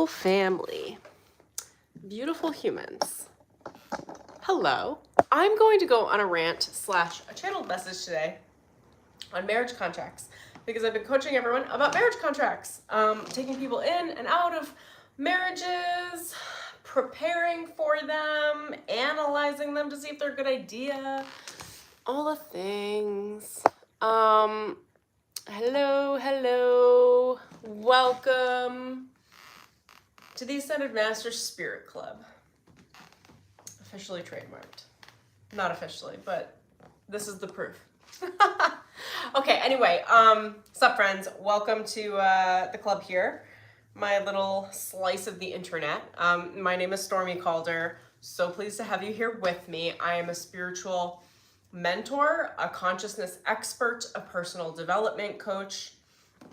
beautiful family, beautiful humans. Hello. I'm going to go on a rant / a channeled message today on marriage contracts because I've been coaching everyone about marriage contracts, taking people in and out of marriages, preparing for them, analyzing them to see if they're a good idea, all the things. Hello, welcome to the Ascended Master Spirit Club. Officially trademarked. Not officially, but this is the proof. Okay, anyway, sup friends, welcome to the club here, my little slice of the internet. My name is Stormy Calder, so pleased to have you here with me. I am a spiritual mentor, a consciousness expert, a personal development coach,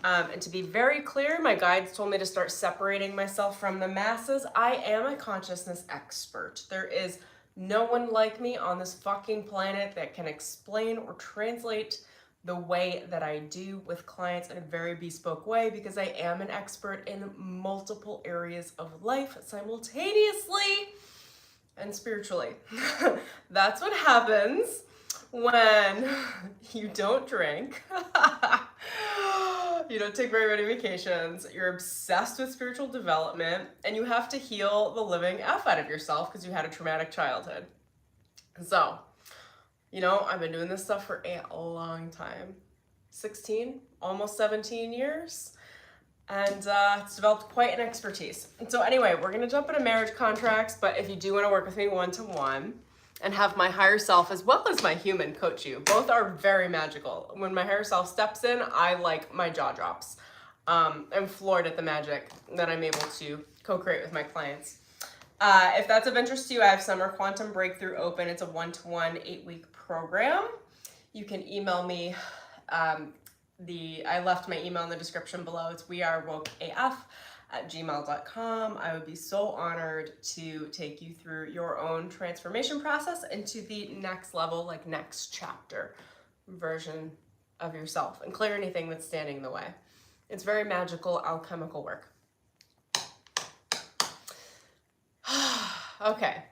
and to be very clear, my guides told me to start separating myself from the masses. I am a consciousness expert. There is no one like me on this fucking planet that can explain or translate the way that I do with clients in a very bespoke way, because I am an expert in multiple areas of life simultaneously and spiritually. That's what happens when you don't drink, you don't take very many vacations, you're obsessed with spiritual development, and you have to heal the living F out of yourself because you had a traumatic childhood. So, you know, I've been doing this stuff for a long time. 16, almost 17 years. And it's developed quite an expertise. And so anyway, we're gonna jump into marriage contracts, but if you do wanna work with me one-to-one and have my higher self as well as my human coach you, both are very magical. When my higher self steps in, I like my jaw drops. I'm floored at the magic that I'm able to co-create with my clients. If that's of interest to you, I have Summer Quantum Breakthrough open. It's a 1-to-1 8-week program. You can email me. I left my email in the description below. It's wearewokeaf@gmail.com. I would be so honored to take you through your own transformation process into the next level, like next chapter version of yourself, and clear anything that's standing in the way. It's very magical, alchemical work. Okay.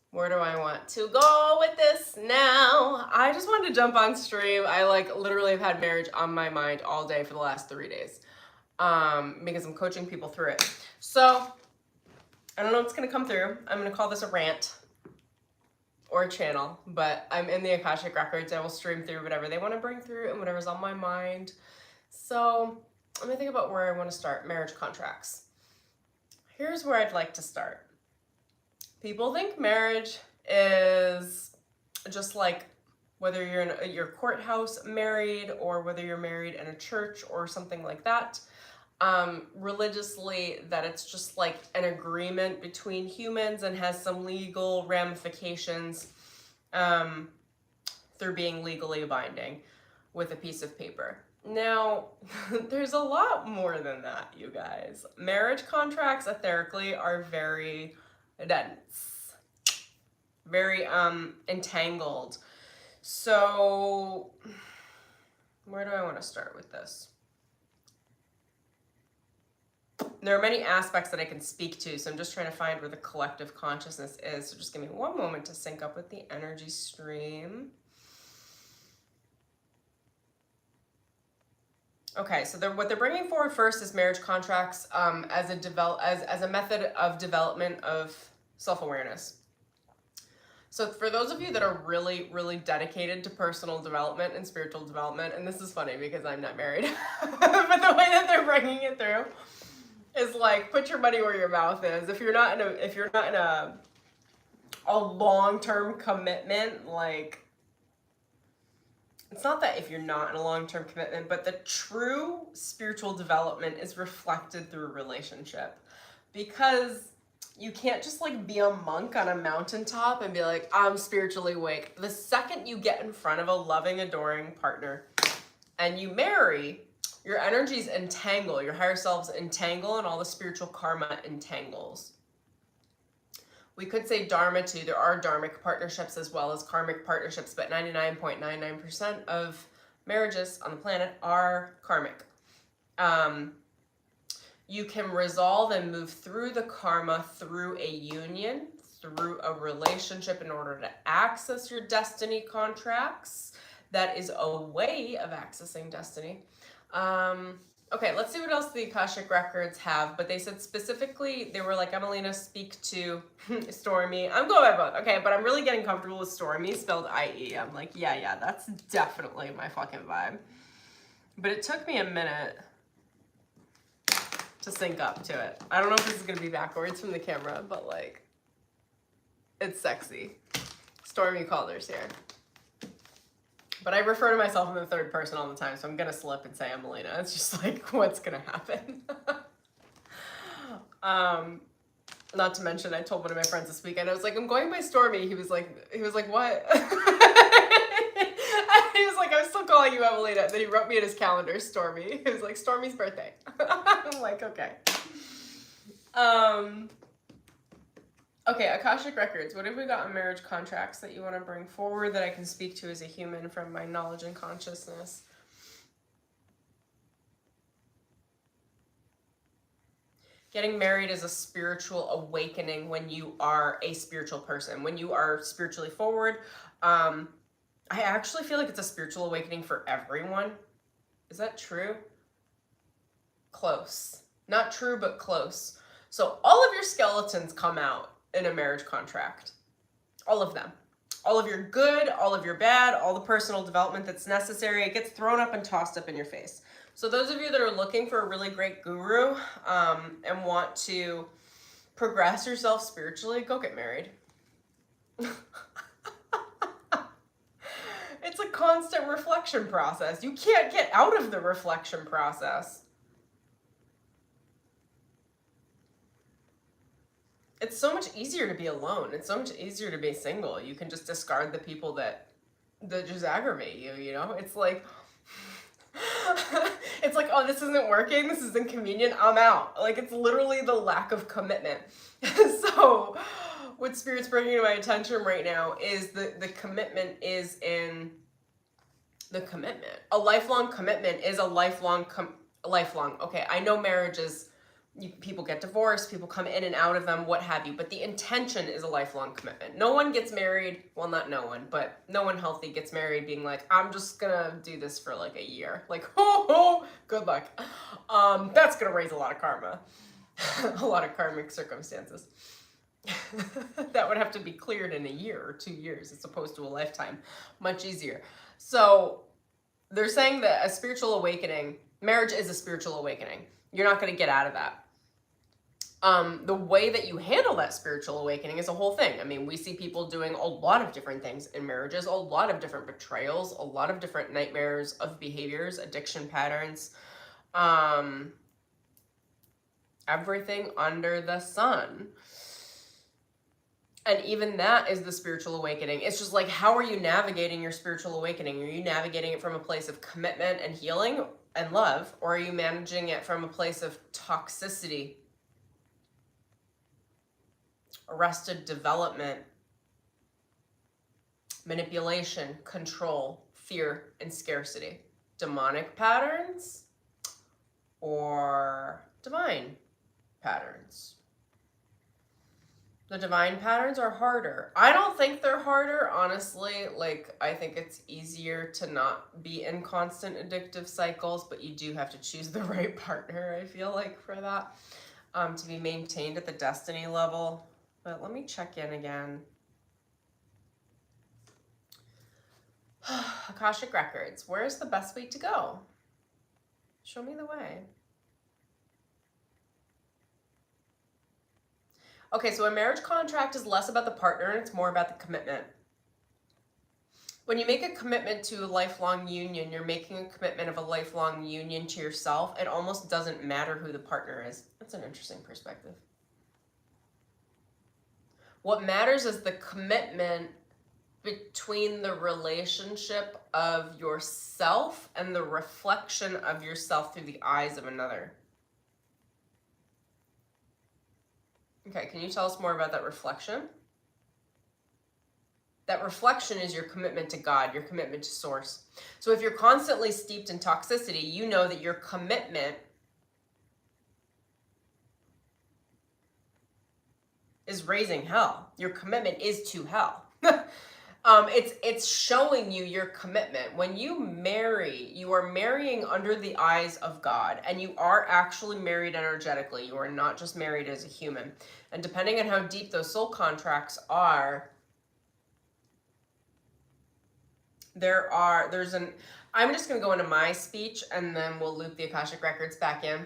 Where do I want to go with this now? I just wanted to jump on stream. I literally have had marriage on my mind all day for the last 3 days because I'm coaching people through it. So I don't know what's gonna come through. I'm gonna call this a rant or a channel, but I'm in the Akashic records. I will stream through whatever they want to bring through and whatever's on my mind. So let me think about where I want to start. Marriage contracts. Here's where I'd like to start. People think marriage is just like whether you're in your courthouse married or whether you're married in a church or something like that. Religiously, that it's just like an agreement between humans and has some legal ramifications through being legally binding with a piece of paper. Now, there's a lot more than that, you guys. Marriage contracts etherically are very dense, very entangled. So where do I want to start with this? There are many aspects that I can speak to, so I'm just trying to find where the collective consciousness is. So just give me one moment to sync up with the energy stream. Okay, so what they're bringing forward first is marriage contracts as a method of development of self-awareness. So for those of you that are really, really dedicated to personal development and spiritual development, and this is funny because I'm not married, but the way that they're bringing it through is like, put your money where your mouth is. If you're not in a long-term commitment, like, it's not that if you're not in a long-term commitment, but the true spiritual development is reflected through a relationship, because you can't just like be a monk on a mountaintop and be like, I'm spiritually awake. The second you get in front of a loving, adoring partner and you marry, your energies entangle, your higher selves entangle, and all the spiritual karma entangles. We could say dharma too. There are dharmic partnerships as well as karmic partnerships, but 99.99% of marriages on the planet are karmic. You can resolve and move through the karma through a union, through a relationship in order to access your destiny contracts. That is a way of accessing destiny. Okay, let's see what else the Akashic records have. But they said specifically, they were like, Emelina, speak to Stormy. I'm going by both, okay? But I'm really getting comfortable with Stormy, spelled I-E. I'm like, yeah, that's definitely my fucking vibe. But it took me a minute to sync up to it. I don't know if this is going to be backwards from the camera, but like, it's sexy. Stormy Calder's here. But I refer to myself in the third person all the time, so I'm going to slip and say Emelina. It's just like, what's going to happen? Not to mention, I told one of my friends this weekend, I was like, I'm going by Stormy. He was like, what? He was like, I'm still calling you Emelina. And then he wrote me in his calendar, Stormy. He was like, Stormy's birthday. I'm like, okay. Okay, Akashic records. What have we got on marriage contracts that you want to bring forward that I can speak to as a human from my knowledge and consciousness? Getting married is a spiritual awakening when you are a spiritual person. When you are spiritually forward, I actually feel like it's a spiritual awakening for everyone. Is that true? Close. Not true, but close. So all of your skeletons come out in a marriage contract. All of them. All of your good, all of your bad, all the personal development that's necessary, it gets thrown up and tossed up in your face. So those of you that are looking for a really great guru and want to progress yourself spiritually, go get married. It's a constant reflection process. You can't get out of the reflection process. It's so much easier to be alone. It's so much easier to be single. You can just discard the people that just aggravate you, you know? It's like, it's like, oh, this isn't working. This is inconvenient. I'm out. Like, it's literally the lack of commitment. So what Spirit's bringing to my attention right now is the commitment is in the commitment. A lifelong commitment is a lifelong, okay, I know marriage is, people get divorced, people come in and out of them, what have you, but the intention is a lifelong commitment. No one gets married, well, not no one, but no one healthy gets married being like, I'm just gonna do this for like a year. Like, good luck. That's gonna raise a lot of karma, a lot of karmic circumstances. That would have to be cleared in a year or 2 years as opposed to a lifetime. Much easier. So they're saying that a spiritual awakening, marriage is a spiritual awakening. You're not going to get out of that. The way that you handle that spiritual awakening is a whole thing. I mean, we see people doing a lot of different things in marriages, a lot of different betrayals, a lot of different nightmares of behaviors, addiction patterns, everything under the sun. And even that is the spiritual awakening. It's just like, how are you navigating your spiritual awakening? Are you navigating it from a place of commitment and healing and love, or are you managing it from a place of toxicity, arrested development, manipulation, control, fear, and scarcity? Demonic patterns or divine patterns? The divine patterns are harder. I don't think they're harder, honestly. Like, I think it's easier to not be in constant addictive cycles, but you do have to choose the right partner, I feel like, for that, to be maintained at the destiny level. But let me check in again. Akashic records. Where's the best way to go? Show me the way. Okay, so a marriage contract is less about the partner and it's more about the commitment. When you make a commitment to a lifelong union, you're making a commitment of a lifelong union to yourself. It almost doesn't matter who the partner is. That's an interesting perspective. What matters is the commitment between the relationship of yourself and the reflection of yourself through the eyes of another. Okay, can you tell us more about that reflection? That reflection is your commitment to God, your commitment to source. So if you're constantly steeped in toxicity, you know that your commitment is raising hell. Your commitment is to hell. It's showing you your commitment. When you marry, you are marrying under the eyes of God, and you are actually married energetically. You are not just married as a human. And depending on how deep those soul contracts are, I'm just going to go into my speech and then we'll loop the Akashic records back in.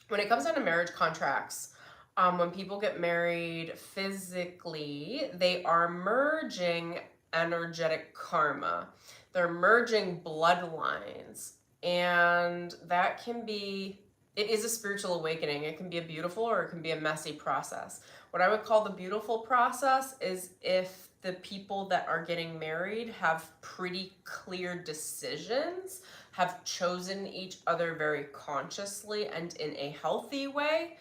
When it comes down to marriage contracts, when people get married physically, they are merging energetic karma. They're merging bloodlines. And that can be, it is a spiritual awakening. It can be a beautiful or it can be a messy process. What I would call the beautiful process is if the people that are getting married have pretty clear decisions, have chosen each other very consciously and in a healthy way,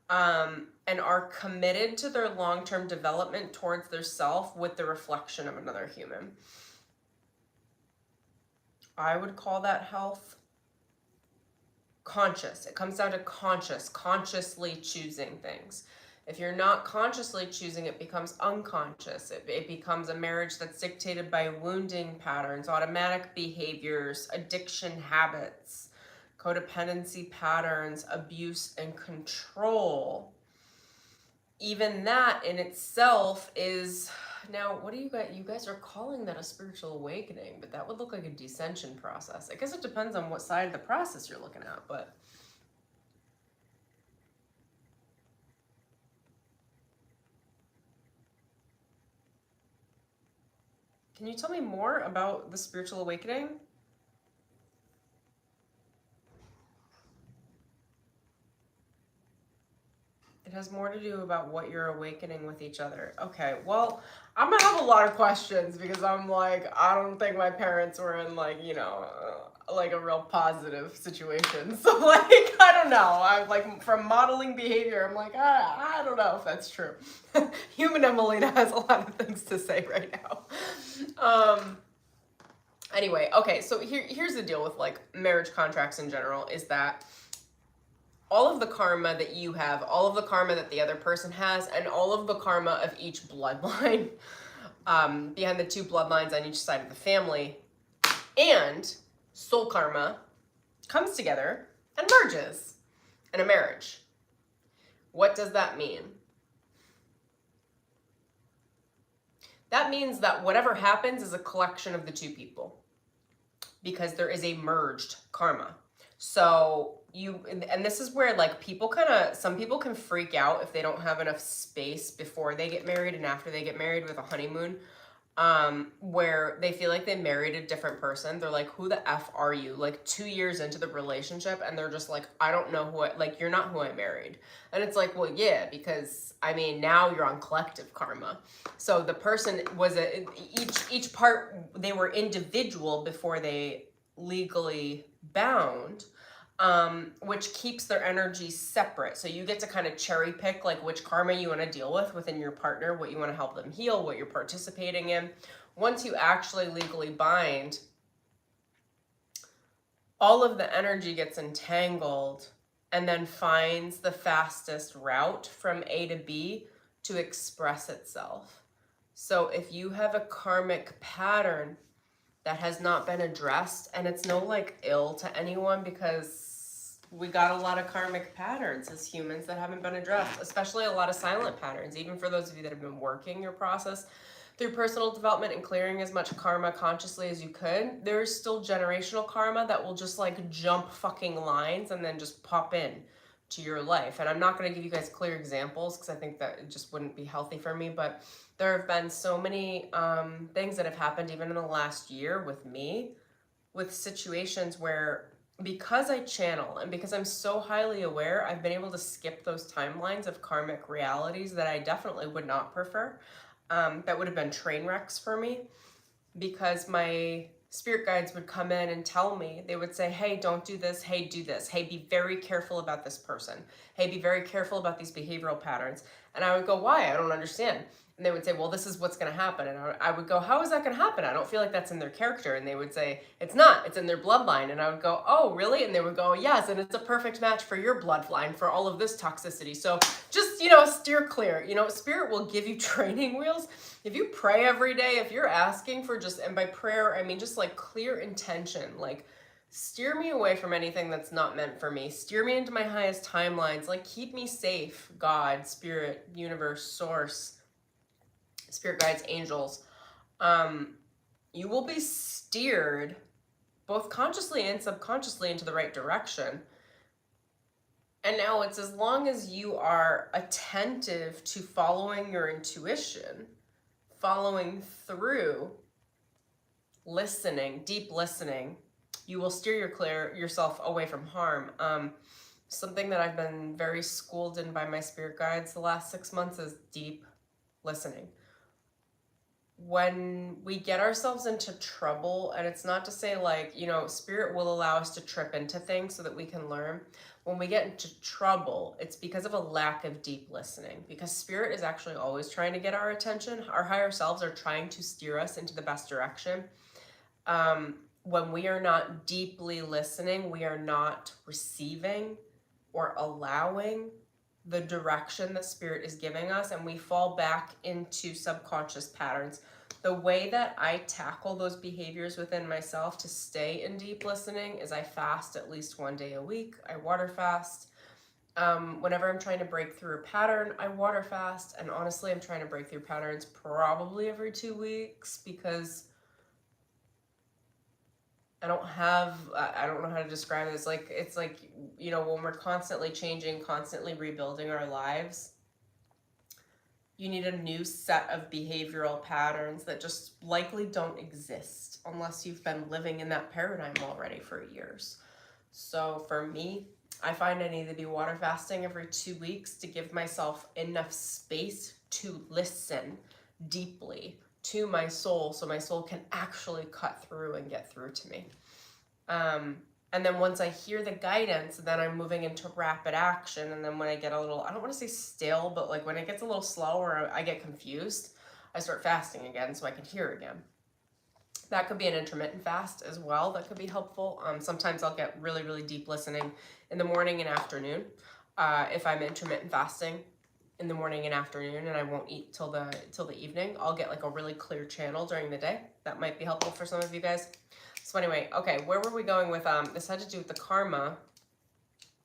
and are committed to their long-term development towards their self with the reflection of another human. I would call that health. Conscious. It comes down to consciously choosing things. If you're not consciously choosing, it becomes unconscious. It becomes a marriage that's dictated by wounding patterns, automatic behaviors, addiction habits, codependency patterns, abuse and control. Even that in itself is, now what do you guys are calling that a spiritual awakening, but that would look like a descension process. I guess it depends on what side of the process you're looking at, but can you tell me more about the spiritual awakening? It has more to do about what you're awakening with each other. Okay, well, I'm gonna have a lot of questions because I'm like, I don't think my parents were in like, you know, like a real positive situation. So like, I don't know. I'm like, from modeling behavior, I'm like, I don't know if that's true. Human Emelina has a lot of things to say right now. Anyway, okay, so here's the deal with like marriage contracts in general is that all of the karma that you have, all of the karma that the other person has, and all of the karma of each bloodline, behind the two bloodlines on each side of the family, and soul karma comes together and merges in a marriage. What does that mean? That means that whatever happens is a collection of the two people because there is a merged karma. So and this is where like some people can freak out if they don't have enough space before they get married and after they get married with a honeymoon, where they feel like they married a different person. They're like, who the F are you? Like 2 years into the relationship and they're just like, I don't know you're not who I married. And it's like, well, yeah, because I mean, now you're on collective karma. So the person was each part, they were individual before they legally bound, which keeps their energy separate. So you get to kind of cherry pick like which karma you want to deal with within your partner, what you want to help them heal, what you're participating in. Once you actually legally bind, all of the energy gets entangled and then finds the fastest route from A to B to express itself. So if you have a karmic pattern that has not been addressed, and it's no like ill to anyone because we got a lot of karmic patterns as humans that haven't been addressed, especially a lot of silent patterns. Even for those of you that have been working your process through personal development and clearing as much karma consciously as you could, there's still generational karma that will just like jump fucking lines and then just pop in to your life. And I'm not going to give you guys clear examples because I think that it just wouldn't be healthy for me, but there have been so many things that have happened even in the last year with me, with situations where because I channel and because I'm so highly aware, I've been able to skip those timelines of karmic realities that I definitely would not prefer. That would have been train wrecks for me because my spirit guides would come in and tell me, they would say, hey, don't do this. Hey, do this. Hey, be very careful about this person. Hey, be very careful about these behavioral patterns. And I would go, why? I don't understand. And And they would say, well, this is what's going to happen. And I would go, how is that going to happen? I don't feel like that's in their character. And they would say, it's not, it's in their bloodline. And I would go, oh, really? And they would go, yes. And it's a perfect match for your bloodline for all of this toxicity. So just, you know, steer clear. You know, spirit will give you training wheels. If you pray every day, if you're asking for just, and by prayer, I mean, just like clear intention, like steer me away from anything that's not meant for me. Steer me into my highest timelines. Like keep me safe, God, spirit, universe, source, spirit guides, angels. You will be steered both consciously and subconsciously into the right direction. And now it's as long as you are attentive to following your intuition, following through, listening, deep listening, you will steer yourself away from harm. Something that I've been very schooled in by my spirit guides the last 6 months is deep listening. When we get ourselves into trouble, and it's not to say like, you know, spirit will allow us to trip into things so that we can learn. When we get into trouble, it's because of a lack of deep listening, because spirit is actually always trying to get our attention. Our higher selves are trying to steer us into the best direction. When we are not deeply listening, we are not receiving or allowing the direction that spirit is giving us, and we fall back into subconscious patterns. The way that I tackle those behaviors within myself to stay in deep listening is I fast at least 1 day a week. I water fast. Whenever I'm trying to break through a pattern, I water fast. And honestly, I'm trying to break through patterns probably every 2 weeks, because I don't know how to describe it. It's like, you know, when we're constantly changing, constantly rebuilding our lives, you need a new set of behavioral patterns that just likely don't exist unless you've been living in that paradigm already for years. So for me, I find I need to be water fasting every 2 weeks to give myself enough space to listen deeply to my soul, so my soul can actually cut through and get through to me. And then once I hear the guidance, then I'm moving into rapid action. And then when I get a little, I don't want to say stale, but like when it gets a little slow or I get confused, I start fasting again so I can hear again. That could be an intermittent fast as well. That could be helpful. Sometimes I'll get really, really deep listening in the morning and afternoon. If I'm intermittent fasting in the morning and afternoon and I won't eat till the evening, I'll get like a really clear channel during the day. That might be helpful for some of you guys. So anyway, okay, where were we going with, this had to do with the karma,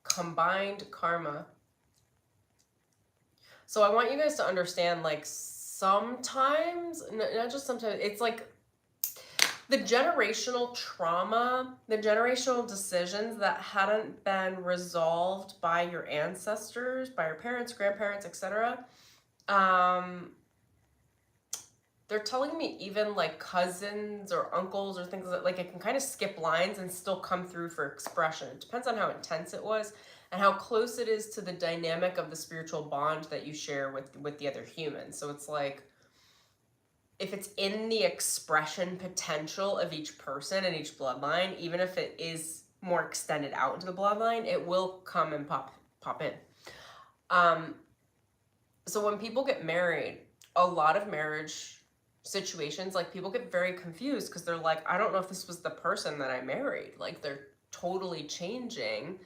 combined karma. So I want you guys to understand, like, sometimes, not just sometimes, it's like the generational trauma, the generational decisions that hadn't been resolved by your ancestors, by your parents, grandparents, etc. They're telling me even like cousins or uncles or things like it can kind of skip lines and still come through for expression. It depends on how intense it was and how close it is to the dynamic of the spiritual bond that you share with the other humans. So it's like, if it's in the expression potential of each person and each bloodline, even if it is more extended out into the bloodline, it will come and pop in. So when people get married, a lot of marriage situations, like people get very confused because they're like, I don't know if this was the person that I married. Like they're totally changing.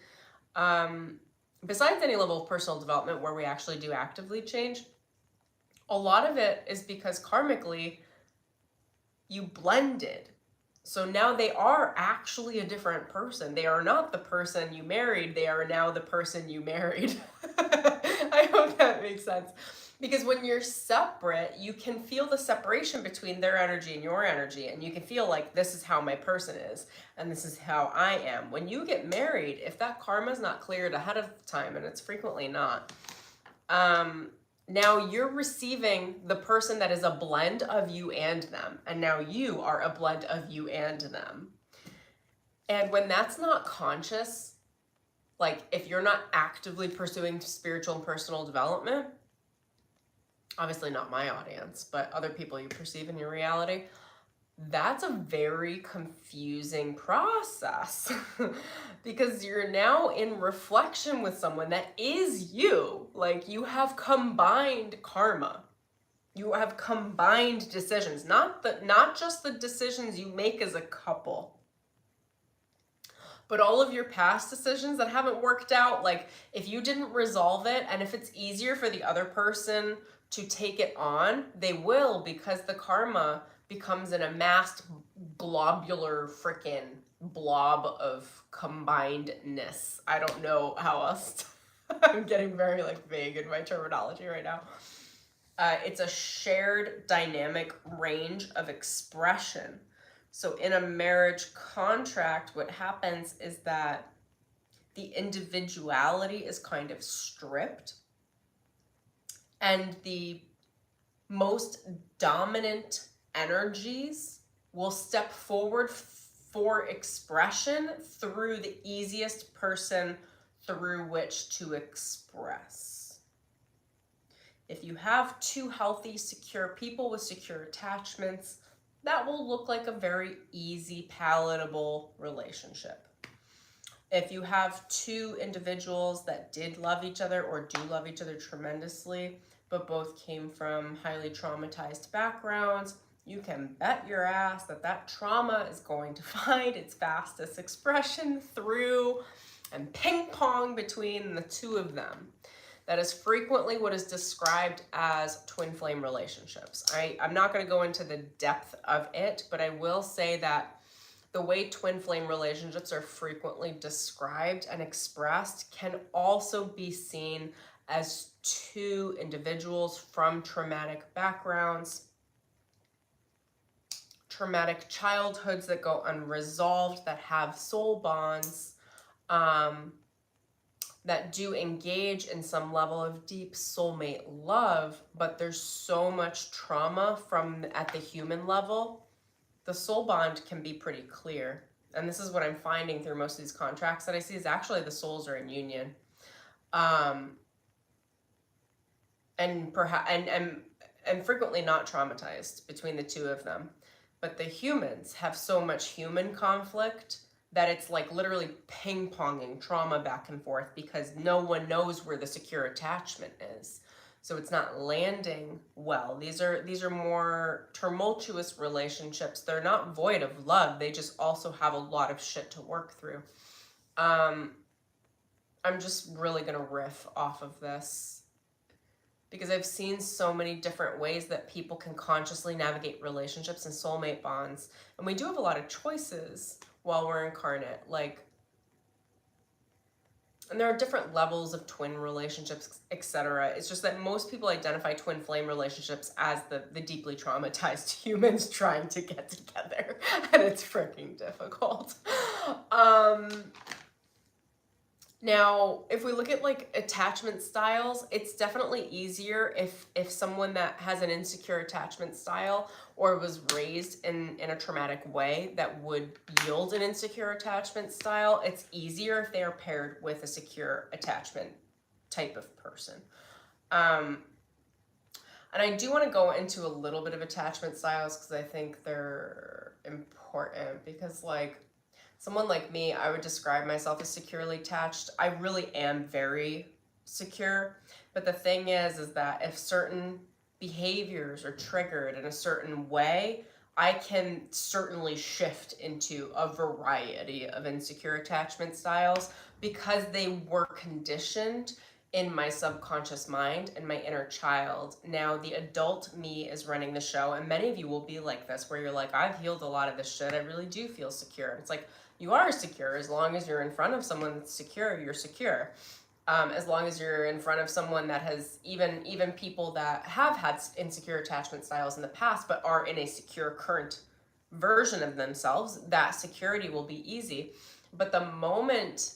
Besides any level of personal development where we actually do actively change, a lot of it is because karmically you blended. So now they are actually a different person. They are not the person you married. They are now the person you married. I hope that makes sense. Because when you're separate, you can feel the separation between their energy and your energy. And you can feel like, this is how my person is. And this is how I am. When you get married, if that karma is not cleared ahead of time, and it's frequently not, now you're receiving the person that is a blend of you and them. And now you are a blend of you and them. And when that's not conscious, like if you're not actively pursuing spiritual and personal development, obviously not my audience, but other people you perceive in your reality, that's a very confusing process because you're now in reflection with someone that is you. Like you have combined karma. You have combined decisions, not just the decisions you make as a couple, but all of your past decisions that haven't worked out. Like if you didn't resolve it, and if it's easier for the other person to take it on, they will, because the karma becomes an amassed globular freaking blob of combinedness. I don't know how else. I'm getting very like vague in my terminology right now. It's a shared dynamic range of expression. So in a marriage contract, what happens is that the individuality is kind of stripped, and the most dominant energies will step forward for expression through the easiest person through which to express. If you have two healthy, secure people with secure attachments, that will look like a very easy, palatable relationship. If you have two individuals that did love each other or do love each other tremendously, but both came from highly traumatized backgrounds, you can bet your ass that that trauma is going to find its fastest expression through and ping pong between the two of them. That is frequently what is described as twin flame relationships. I'm not going to go into the depth of it, but I will say that the way twin flame relationships are frequently described and expressed can also be seen as two individuals from traumatic backgrounds, traumatic childhoods that go unresolved, that have soul bonds, that do engage in some level of deep soulmate love, but there's so much trauma from at the human level. The soul bond can be pretty clear. And this is what I'm finding through most of these contracts that I see, is actually the souls are in union. And perhaps and frequently not traumatized between the two of them. But the humans have so much human conflict that it's like literally ping-ponging trauma back and forth because no one knows where the secure attachment is. So it's not landing well. These are more tumultuous relationships. They're not void of love. They just also have a lot of shit to work through. I'm just really gonna riff off of this because I've seen so many different ways that people can consciously navigate relationships and soulmate bonds. And we do have a lot of choices while we're incarnate, like, and there are different levels of twin relationships, etc. It's just that most people identify twin flame relationships as the deeply traumatized humans trying to get together, and it's freaking difficult. Now, if we look at like attachment styles, it's definitely easier if someone that has an insecure attachment style or was raised in a traumatic way that would yield an insecure attachment style, it's easier if they are paired with a secure attachment type of person. And I do want to go into a little bit of attachment styles because I think they're important, because like, someone like me, I would describe myself as securely attached. I really am very secure. But the thing is that if certain behaviors are triggered in a certain way, I can certainly shift into a variety of insecure attachment styles because they were conditioned in my subconscious mind and my inner child. Now the adult me is running the show, and many of you will be like this, where you're like, I've healed a lot of this shit. I really do feel secure. It's like, you are secure as long as you're in front of someone that's secure, you're secure. As long as you're in front of someone that has, even people that have had insecure attachment styles in the past but are in a secure current version of themselves, that security will be easy. But the moment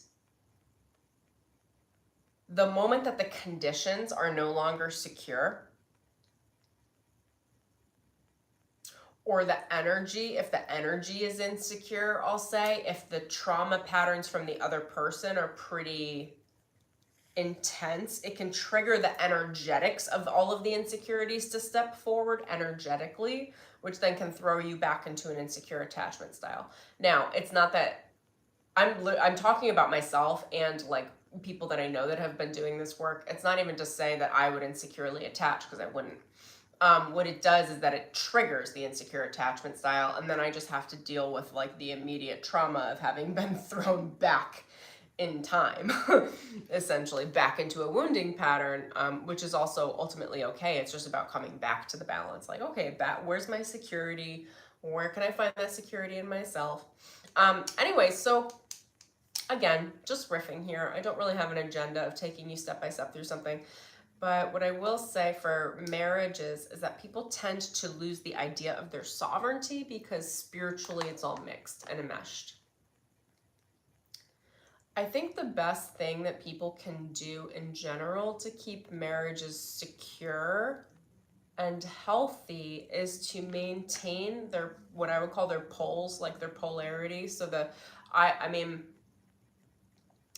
that the conditions are no longer secure, or the energy, if the energy is insecure, I'll say, if the trauma patterns from the other person are pretty intense, it can trigger the energetics of all of the insecurities to step forward energetically, which then can throw you back into an insecure attachment style. Now, it's not that I'm talking about myself and like people that I know that have been doing this work. It's not even to say that I would insecurely attach, because I wouldn't. what it does is that it triggers the insecure attachment style, and then I just have to deal with like the immediate trauma of having been thrown back in time, essentially back into a wounding pattern, which is also ultimately okay. It's just about coming back to the balance. Like, okay, where's my security? Where can I find that security in myself? Anyway, so again, just riffing here. I don't really have an agenda of taking you step by step through something. But what I will say for marriages is that people tend to lose the idea of their sovereignty because spiritually it's all mixed and enmeshed. I think the best thing that people can do in general to keep marriages secure and healthy is to maintain their, what I would call their poles, like their polarity. So I mean,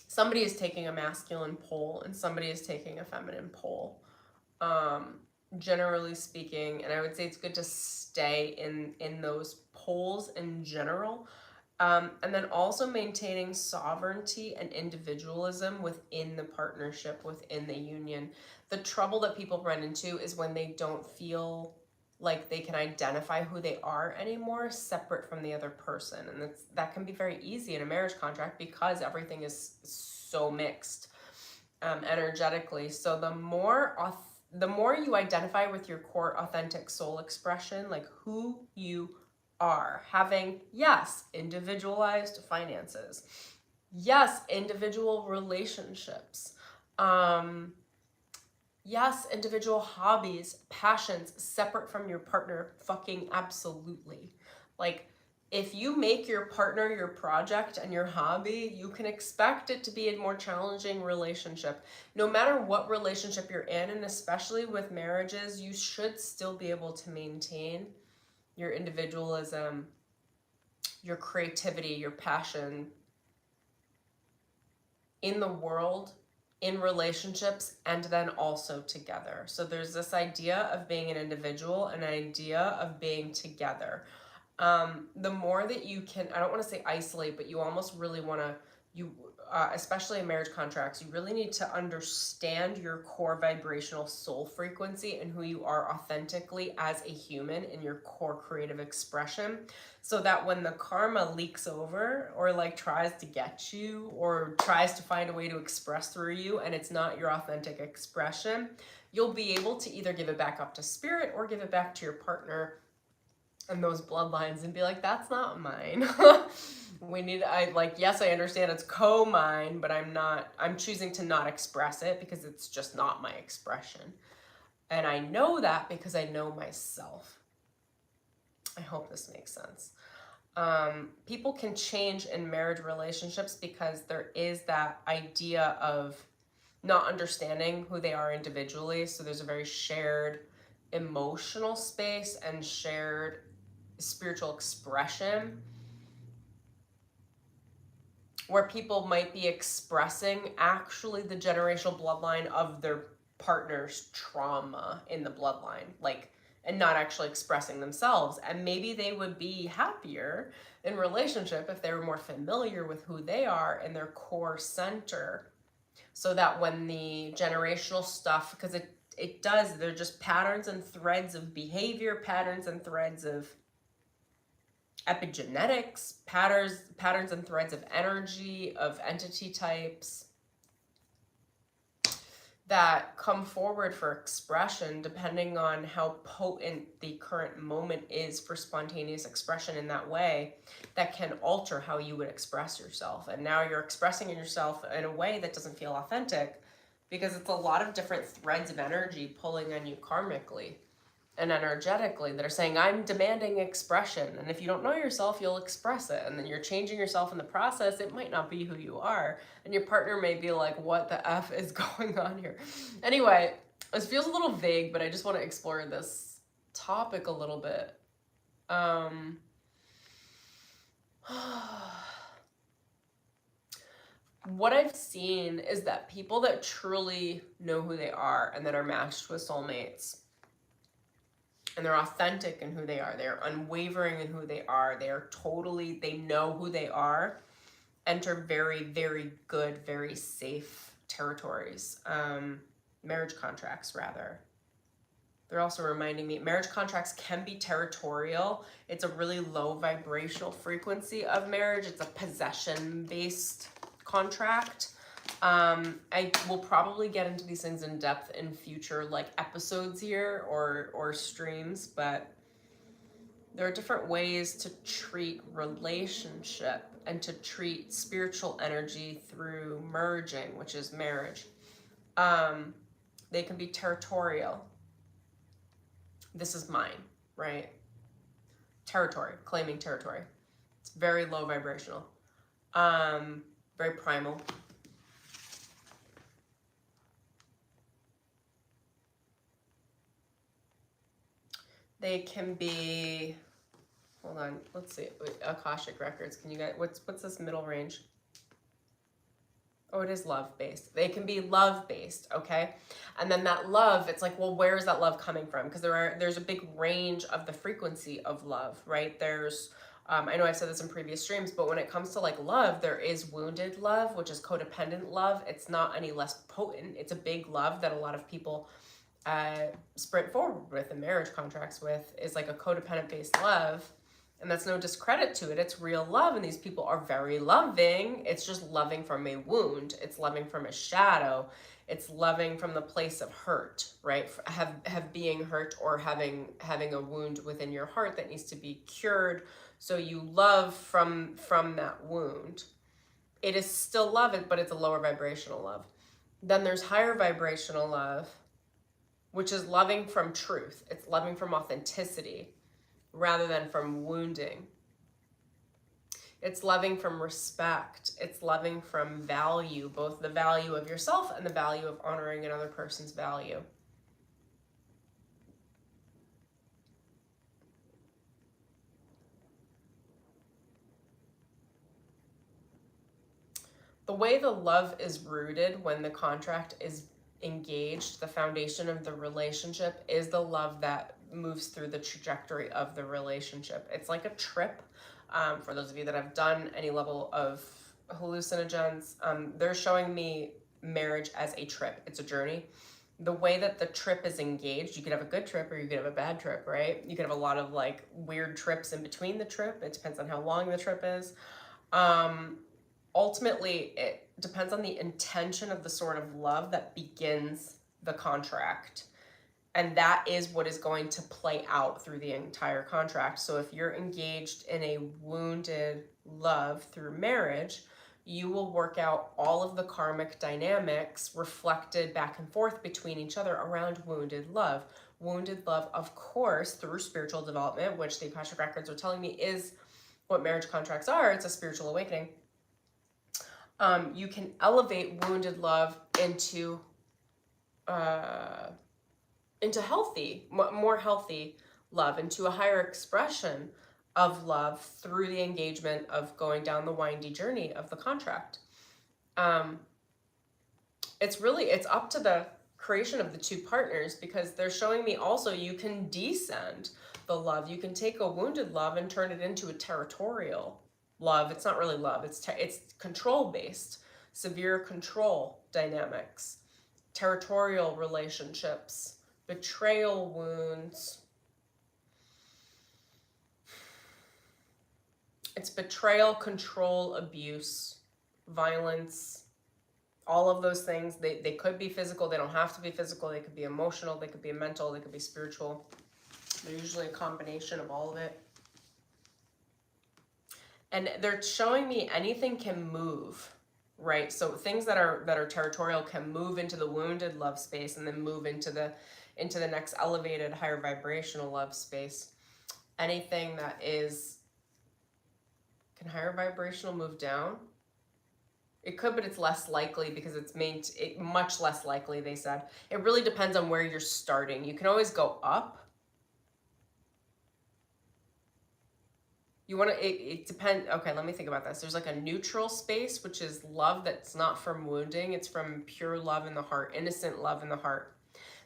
somebody is taking a masculine pole and somebody is taking a feminine pole, generally speaking. And I would say it's good to stay in those poles in general. And then also maintaining sovereignty and individualism within the partnership, within the union. The trouble that people run into is when they don't feel like they can identify who they are anymore separate from the other person. And that can be very easy in a marriage contract because everything is so mixed energetically. So the more you identify with your core authentic soul expression, like who you are, having, yes, individualized finances, yes, individual relationships, yes, individual hobbies, passions, separate from your partner, fucking absolutely. Like, if you make your partner your project and your hobby, you can expect it to be a more challenging relationship. No matter what relationship you're in, and especially with marriages, you should still be able to maintain your individualism, your creativity, your passion in the world, in relationships, and then also together. So there's this idea of being an individual and an idea of being together. The more that you can, I don't want to say isolate, but you almost really want to, especially in marriage contracts, you really need to understand your core vibrational soul frequency and who you are authentically as a human in your core creative expression, so that when the karma leaks over or like tries to get you or tries to find a way to express through you and it's not your authentic expression, you'll be able to either give it back up to spirit or give it back to your partner and those bloodlines and be like, that's not mine. Yes, I understand it's co-mine, but I'm choosing to not express it because it's just not my expression. And I know that because I know myself. I hope this makes sense. People can change in marriage relationships because there is that idea of not understanding who they are individually. So there's a very shared emotional space and shared spiritual expression where people might be expressing actually the generational bloodline of their partner's trauma in the bloodline, like, and not actually expressing themselves. And maybe they would be happier in relationship if they were more familiar with who they are in their core center, so that when the generational stuff, because it does, they're just patterns and threads of behavior, patterns and threads of epigenetics, patterns and threads of energy, of entity types that come forward for expression depending on how potent the current moment is for spontaneous expression in that way, that can alter how you would express yourself. And now you're expressing yourself in a way that doesn't feel authentic because it's a lot of different threads of energy pulling on you karmically and energetically that are saying, I'm demanding expression. And if you don't know yourself, you'll express it. And then you're changing yourself in the process. It might not be who you are. And your partner may be like, what the F is going on here? Anyway, this feels a little vague, but I just want to explore this topic a little bit. What I've seen is that people that truly know who they are and that are matched with soulmates, and they're authentic in who they are, they're unwavering in who they are, they know who they are, enter very, very good, very safe territories, marriage contracts rather. They're also reminding me marriage contracts can be territorial. It's a really low vibrational frequency of marriage. It's a possession-based contract. I will probably get into these things in depth in future like episodes here or streams, but there are different ways to treat relationship and to treat spiritual energy through merging, which is marriage. They can be territorial. This is mine, right? Territory, claiming territory. It's very low vibrational, very primal. They can be, hold on, let's see, Akashic records. Can you guys, what's this middle range? Oh, it is love-based. They can be love-based, okay? And then that love, it's like, well, where is that love coming from? Because there's a big range of the frequency of love, right? There's, I know I've said this in previous streams, but when it comes to like love, there is wounded love, which is codependent love. It's not any less potent. It's a big love that a lot of people sprint forward with in marriage contracts with, is like a codependent-based love. And that's no discredit to it. It's real love, and these people are very loving. It's just loving from a wound. It's loving from a shadow. It's loving from the place of hurt, right? Have being hurt or having a wound within your heart that needs to be cured. So you love from that wound. It is still love, but it's a lower vibrational love. Then there's higher vibrational love, which is loving from truth. It's loving from authenticity, rather than from wounding. It's loving from respect. It's loving from value, both the value of yourself and the value of honoring another person's value. The way the love is rooted when the contract is engaged, the foundation of the relationship is the love that moves through the trajectory of the relationship. It's like a trip. For those of you that have done any level of hallucinogens, they're showing me marriage as a trip. It's a journey. The way that the trip is engaged, you could have a good trip or you could have a bad trip, right? You could have a lot of like weird trips in between the trip. It depends on how long the trip is. Ultimately, it depends on the intention of the sort of love that begins the contract. And that is what is going to play out through the entire contract. So if you're engaged in a wounded love through marriage, you will work out all of the karmic dynamics reflected back and forth between each other around wounded love. Wounded love, of course, through spiritual development, which the Akashic records are telling me is what marriage contracts are. It's a spiritual awakening. You can elevate wounded love into healthy, more healthy love, into a higher expression of love through the engagement of going down the windy journey of the contract. It's up to the creation of the two partners, because they're showing me also you can descend the love. You can take a wounded love and turn it into a territorial love. It's not really love. It's control-based, severe control dynamics, territorial relationships, betrayal wounds. It's betrayal, control, abuse, violence, all of those things. They could be physical. They don't have to be physical. They could be emotional. They could be mental. They could be spiritual. They're usually a combination of all of it. And they're showing me anything can move, right? So things that are territorial can move into the wounded love space and then move into the next elevated higher vibrational love space. Anything that is, can higher vibrational move down? It could, but it's less likely because it's much less likely, they said. It really depends on where you're starting. You can always go up. You want to, it depends. Okay, let me think about this. There's like a neutral space, which is love that's not from wounding. It's from pure love in the heart, innocent love in the heart.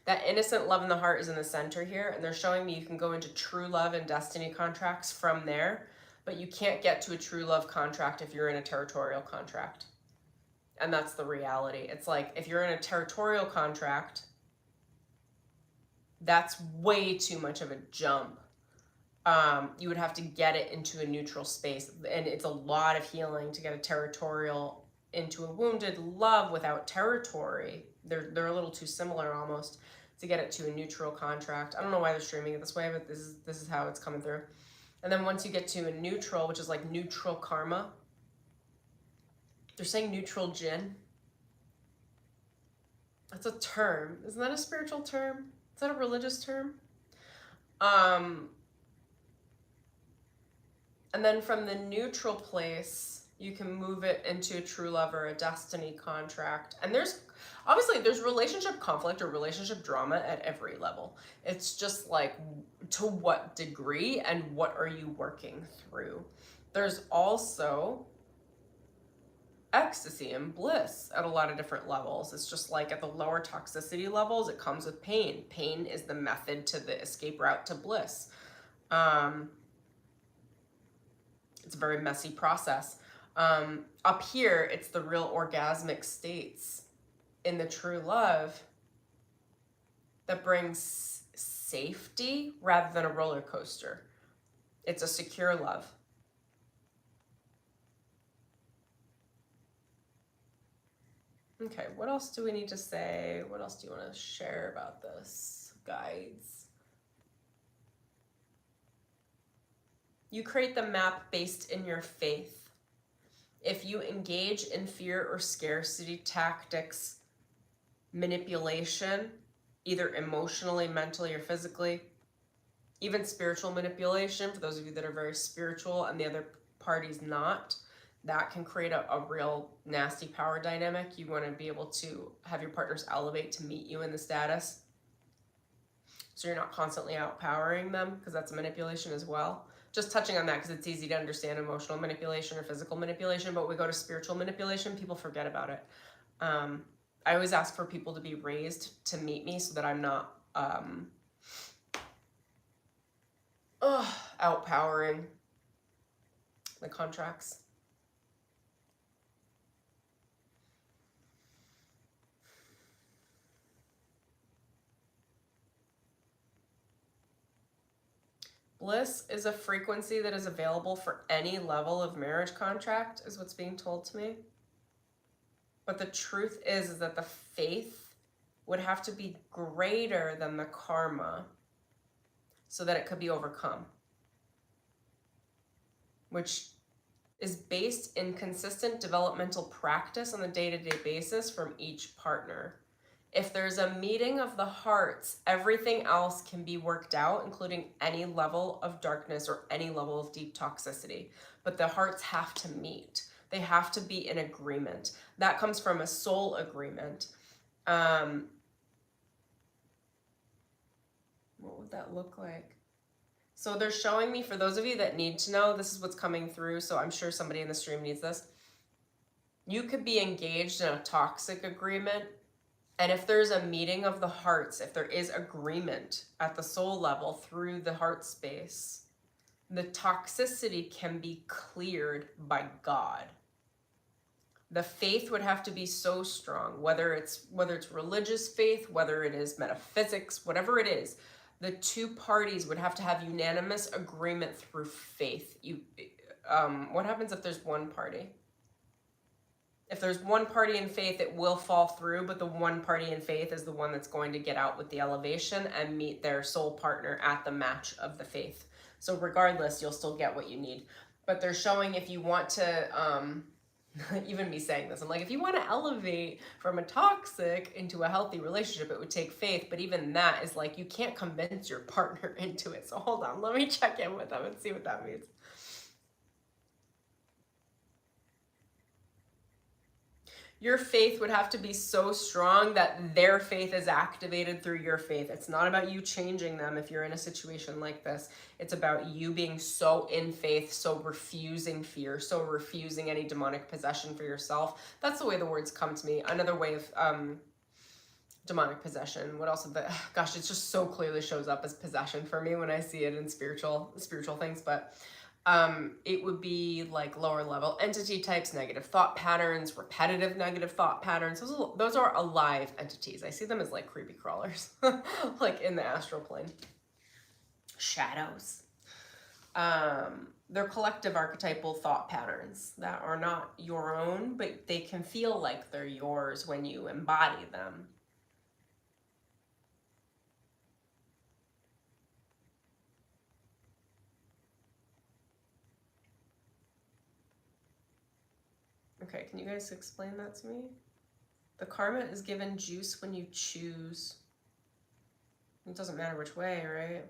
That innocent love in the heart is in the center here, and they're showing me you can go into true love and destiny contracts from there, but you can't get to a true love contract if you're in a territorial contract. And that's the reality. It's like if you're in a territorial contract, That's way too much of a jump. You would have to get it into a neutral space, and it's a lot of healing to get a territorial into a wounded love without territory. They're a little too similar almost to get it to a neutral contract. I don't know why they're streaming it this way, but this is how it's coming through. And then once you get to a neutral, which is like neutral karma, they're saying neutral jinn. That's a term. Isn't that a spiritual term? Is that a religious term? And then from the neutral place, you can move it into a true love or a destiny contract. And there's relationship conflict or relationship drama at every level. It's just like, to what degree and what are you working through? There's also ecstasy and bliss at a lot of different levels. It's just like at the lower toxicity levels, it comes with pain. Pain is the method to the escape route to bliss. It's a very messy process. Up here, it's the real orgasmic states in the true love that brings safety rather than a roller coaster. It's a secure love. Okay, what else do we need to say? What else do you want to share about this, guides? You create the map based in your faith. If you engage in fear or scarcity tactics, manipulation, either emotionally, mentally, or physically, even spiritual manipulation, for those of you that are very spiritual and the other party's not, that can create a real nasty power dynamic. You want to be able to have your partners elevate to meet you in the status, so you're not constantly outpowering them, because that's a manipulation as well. Just touching on that because it's easy to understand emotional manipulation or physical manipulation, but when we go to spiritual manipulation, people forget about it. I always ask for people to be raised to meet me so that I'm not outpowering the contracts. Bliss is a frequency that is available for any level of marriage contract, is what's being told to me. But the truth is that the faith would have to be greater than the karma so that it could be overcome, which is based in consistent developmental practice on a day-to-day basis from each partner. If there's a meeting of the hearts, everything else can be worked out, including any level of darkness or any level of deep toxicity. But the hearts have to meet. They have to be in agreement. That comes from a soul agreement. What would that look like? So they're showing me, for those of you that need to know, this is what's coming through, so I'm sure somebody in the stream needs this. You could be engaged in a toxic agreement, and if there's a meeting of the hearts, if there is agreement at the soul level through the heart space, the toxicity can be cleared by God. The faith would have to be so strong, whether it's religious faith, whether it is metaphysics, whatever it is, the two parties would have to have unanimous agreement through faith. What happens if there's one party? If there's one party in faith, it will fall through, but the one party in faith is the one that's going to get out with the elevation and meet their soul partner at the match of the faith. So regardless, you'll still get what you need. But they're showing, if you want to, even me saying this, I'm like, if you want to elevate from a toxic into a healthy relationship, it would take faith. But even that is like, you can't convince your partner into it. So hold on, let me check in with them and see what that means. Your faith would have to be so strong that their faith is activated through your faith. It's not about you changing them if you're in a situation like this. It's about you being so in faith, so refusing fear, so refusing any demonic possession for yourself. That's the way the words come to me. Another way of demonic possession. What else? Gosh, it just so clearly shows up as possession for me when I see it in spiritual things. But It would be like lower level entity types, negative thought patterns, repetitive negative thought patterns. Those are alive entities. I see them as like creepy crawlers, like in the astral plane. Shadows. They're collective archetypal thought patterns that are not your own, but they can feel like they're yours when you embody them. Okay, can you guys explain that to me? The karma is given juice when you choose. It doesn't matter which way, right?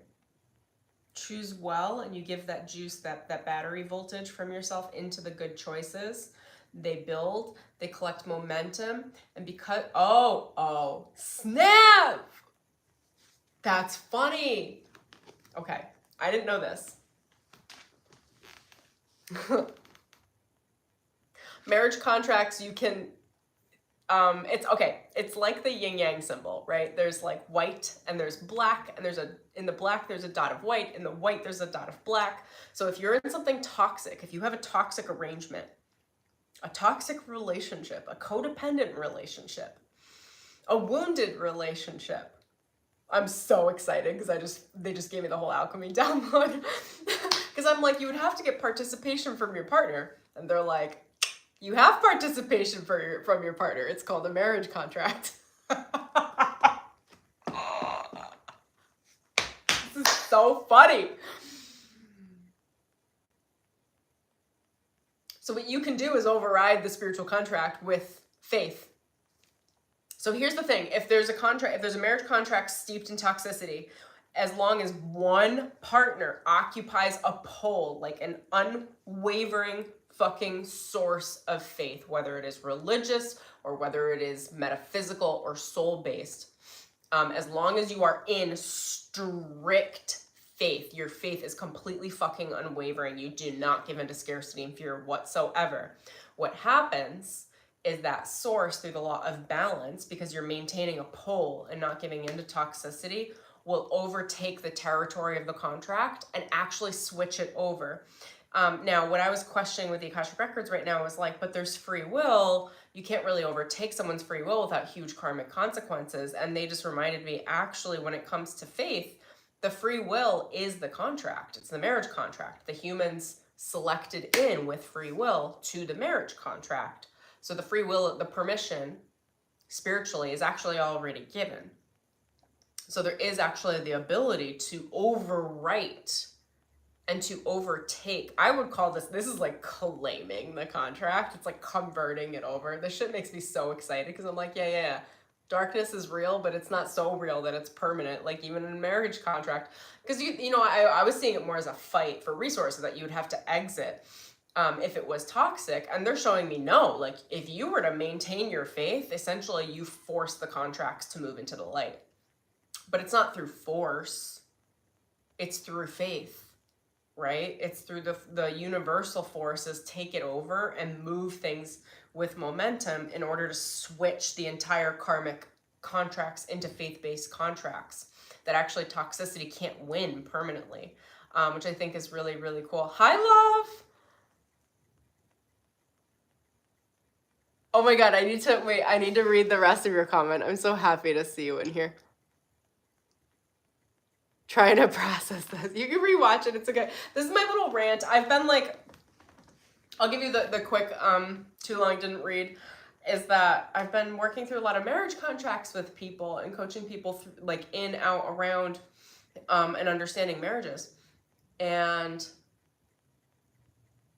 Choose well, and you give that juice, that battery voltage from yourself into the good choices. They build, they collect momentum, and because, oh, snap! That's funny. Okay, I didn't know this. Marriage contracts, you can, it's like the yin yang symbol, right? There's like white and there's black, and in the black there's a dot of white, in the white there's a dot of black. So if you're in something toxic, if you have a toxic arrangement, a toxic relationship, a codependent relationship, a wounded relationship, I'm so excited because they just gave me the whole alchemy download. Because I'm like, you would have to get participation from your partner, and they're like, you have participation from your partner. It's called a marriage contract. This is so funny. So what you can do is override the spiritual contract with faith. So here's the thing. If there's a marriage contract steeped in toxicity, as long as one partner occupies a pole, like an unwavering fucking source of faith, whether it is religious or whether it is metaphysical or soul-based, as long as you are in strict faith, your faith is completely fucking unwavering. You do not give into scarcity and fear whatsoever. What happens is that source, through the law of balance, because you're maintaining a pole and not giving into toxicity, will overtake the territory of the contract and actually switch it over. Now, what I was questioning with the Akashic Records right now was like, but there's free will. You can't really overtake someone's free will without huge karmic consequences. And they just reminded me, actually, when it comes to faith, the free will is the contract. It's the marriage contract. The humans selected in with free will to the marriage contract. So the free will, the permission, spiritually, is actually already given. So there is actually the ability to overwrite and to overtake. I would call this is like claiming the contract. It's like converting it over. This shit makes me so excited because I'm like, yeah. Darkness is real, but it's not so real that it's permanent, like even in a marriage contract. Because, I was seeing it more as a fight for resources that you would have to exit if it was toxic. And they're showing me no, like if you were to maintain your faith, essentially you force the contracts to move into the light. But it's not through force. It's through faith. Right? It's through the universal forces take it over and move things with momentum in order to switch the entire karmic contracts into faith-based contracts that actually toxicity can't win permanently, which I think is really, really cool. Hi, love! Oh my God, I need to read the rest of your comment. I'm so happy to see you in here. Trying to process this. You can rewatch it. It's okay. This is my little rant. I've been like, I'll give you the quick, too long didn't read, is that I've been working through a lot of marriage contracts with people and coaching people through, like in, out, around, and understanding marriages. And,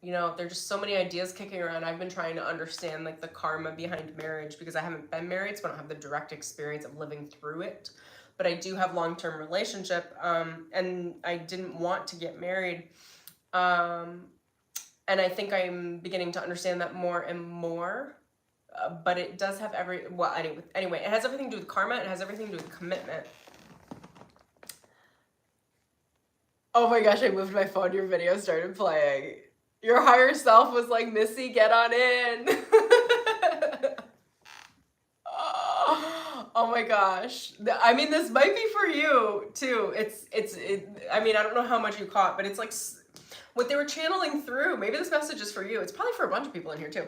there are just so many ideas kicking around. I've been trying to understand like the karma behind marriage because I haven't been married, so I don't have the direct experience of living through it. But I do have long-term relationship, and I didn't want to get married. And I think I'm beginning to understand that more and more. But it does have anyway, it has everything to do with karma. It has everything to do with commitment. Oh my gosh, I moved my phone. Your video started playing. Your higher self was like, Missy, get on in. Oh my gosh. I mean, this might be for you too. I mean, I don't know how much you caught, but it's like, What they were channeling through, maybe this message is for you, it's probably for a bunch of people in here too,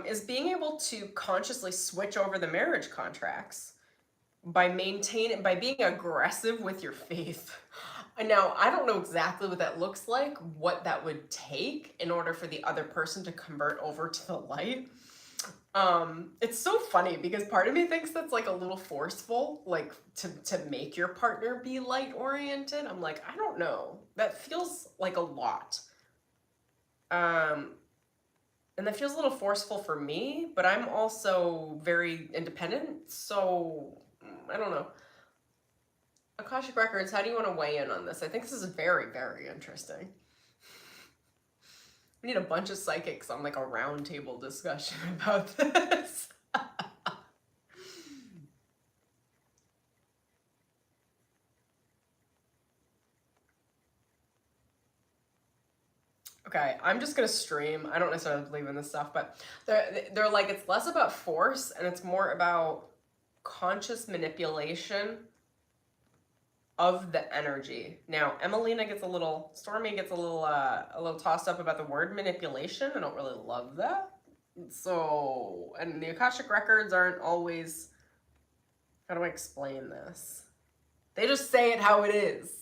is being able to consciously switch over the marriage contracts by being aggressive with your faith. And now, I don't know exactly what that looks like, what that would take in order for the other person to convert over to the light. It's so funny because part of me thinks that's like a little forceful, like to make your partner be light oriented. I'm like, I don't know. That feels like a lot. And that feels a little forceful for me, but I'm also very independent, so I don't know. Akashic Records, how do you want to weigh in on this? I think this is very, very interesting. We need a bunch of psychics on like a round table discussion about this. Okay, I'm just gonna stream. I don't necessarily believe in this stuff, but they're like, it's less about force and it's more about conscious manipulation of the energy. Now, Emelina gets Stormy gets a little tossed up about the word manipulation. I don't really love that. So, and the Akashic Records aren't always, how do I explain this? They just say it how it is.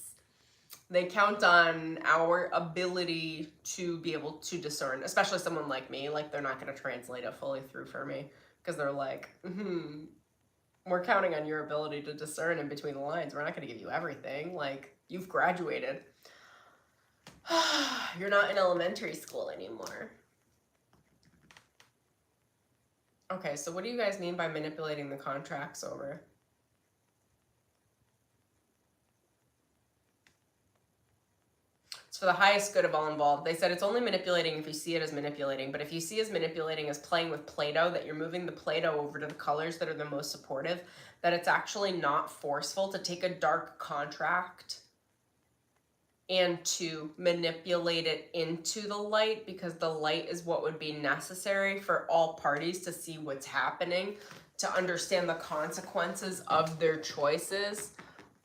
They count on our ability to be able to discern, especially someone like me. Like, they're not going to translate it fully through for me because they're like, we're counting on your ability to discern in between the lines. We're not going to give you everything. Like, you've graduated. You're not in elementary school anymore. Okay, so what do you guys mean by manipulating the contracts over? It's for the highest good of all involved. They said it's only manipulating if you see it as manipulating, but if you see as manipulating as playing with Play-Doh, that you're moving the Play-Doh over to the colors that are the most supportive, that it's actually not forceful to take a dark contract and to manipulate it into the light, because the light is what would be necessary for all parties to see what's happening, to understand the consequences of their choices,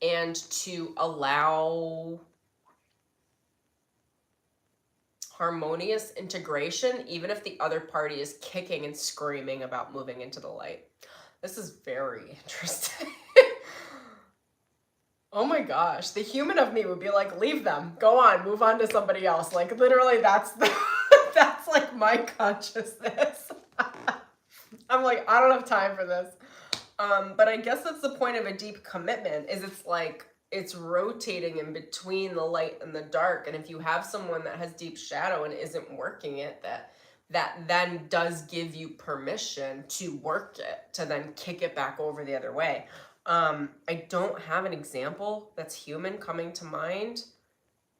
and to allow harmonious integration, even if the other party is kicking and screaming about moving into the light. This is very interesting. Oh my gosh, the human of me would be like, leave them, go on, move on to somebody else. Like, literally, that's like my consciousness. I'm like, I don't have time for this. But I guess that's the point of a deep commitment, is it's like, it's rotating in between the light and the dark. And if you have someone that has deep shadow and isn't working it, that then does give you permission to work it, to then kick it back over the other way. I don't have an example that's human coming to mind,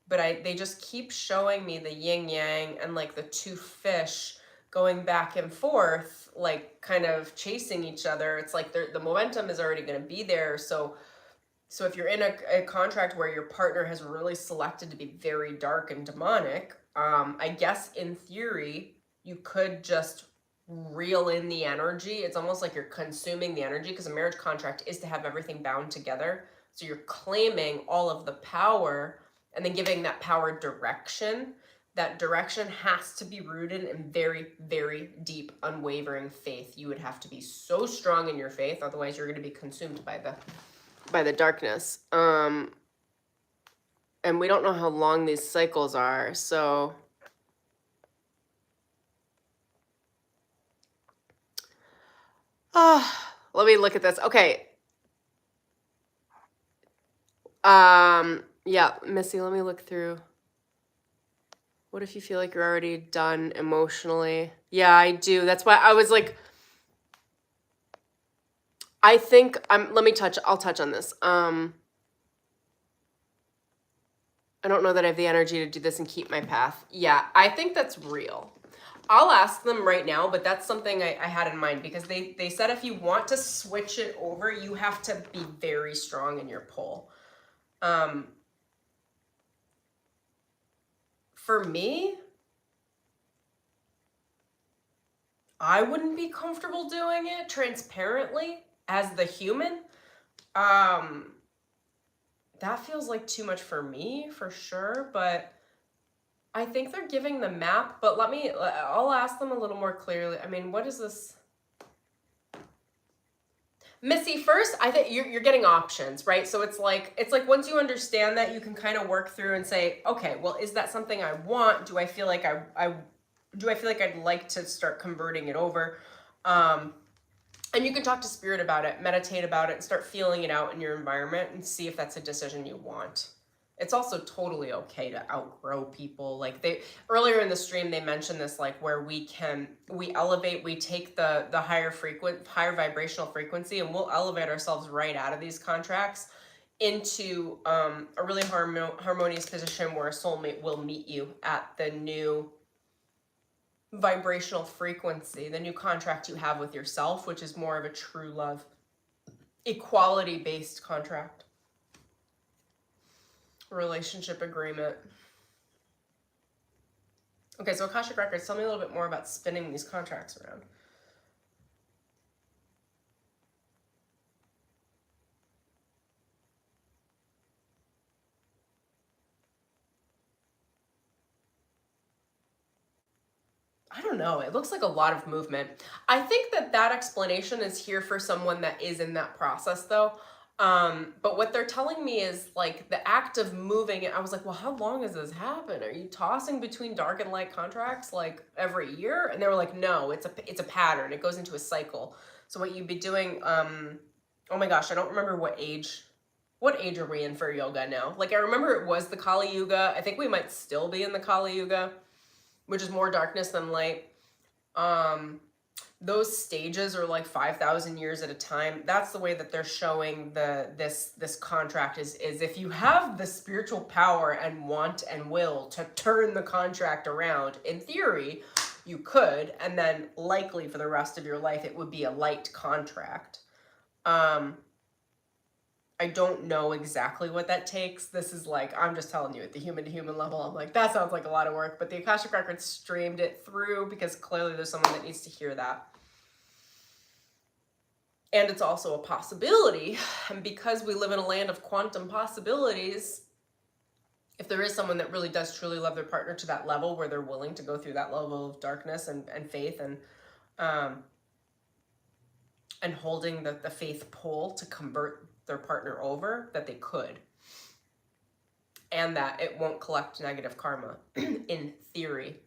but they just keep showing me the yin yang and like the two fish going back and forth, like kind of chasing each other. It's like the momentum is already going to be there. So if you're in a contract where your partner has really selected to be very dark and demonic, I guess in theory, you could just reel in the energy. It's almost like you're consuming the energy, because a marriage contract is to have everything bound together. So you're claiming all of the power and then giving that power direction. That direction has to be rooted in very, very deep, unwavering faith. You would have to be so strong in your faith, otherwise you're going to be consumed by the darkness. And we don't know how long these cycles are, so let me look at this. Okay. Yeah, Missy, let me look through. What if you feel like you're already done emotionally? Yeah, I do. That's why I was like, I think I'll touch on this. I don't know that I have the energy to do this and keep my path. Yeah, I think that's real. I'll ask them right now, but that's something I had in mind, because they said if you want to switch it over, you have to be very strong in your pull. For me, I wouldn't be comfortable doing it transparently as the human. That feels like too much for me, for sure, but I think they're giving the map, but I'll ask them a little more clearly. I mean, what is this? Missy, first, I think you're getting options, right? So it's like once you understand that, you can kind of work through and say, okay, well, is that something I want? Do I feel like do I feel like I'd like to start converting it over? And you can talk to spirit about it, meditate about it, and start feeling it out in your environment and see if that's a decision you want. It's also totally okay to outgrow people. Like earlier in the stream, they mentioned this, like where we elevate, we take the higher vibrational frequency, and we'll elevate ourselves right out of these contracts into a really harmonious position where a soulmate will meet you at the new vibrational frequency, the new contract you have with yourself, which is more of a true love, equality-based contract. Relationship agreement. Okay, so Akashic Records, tell me a little bit more about spinning these contracts around. I don't know. It looks like a lot of movement. I think that explanation is here for someone that is in that process, though. But what they're telling me is like the act of moving. I was like, well, how long has this happened? Are you tossing between dark and light contracts like every year? And they were like, no, it's a pattern. It goes into a cycle. So what you'd be doing, oh my gosh, I don't remember what age are we in for yoga now? Like I remember it was the Kali Yuga. I think we might still be in the Kali Yuga, which is more darkness than light. Those stages are like 5,000 years at a time. That's the way that they're showing this contract is if you have the spiritual power and want and will to turn the contract around, in theory, you could, and then likely for the rest of your life, it would be a light contract. I don't know exactly what that takes. This is like, I'm just telling you at the human to human level, I'm like, that sounds like a lot of work, but the Akashic Records streamed it through because clearly there's someone that needs to hear that. And it's also a possibility. And because we live in a land of quantum possibilities, if there is someone that really does truly love their partner to that level where they're willing to go through that level of darkness and faith and holding the faith pole to convert their partner over, that they could. And that it won't collect negative karma, in theory,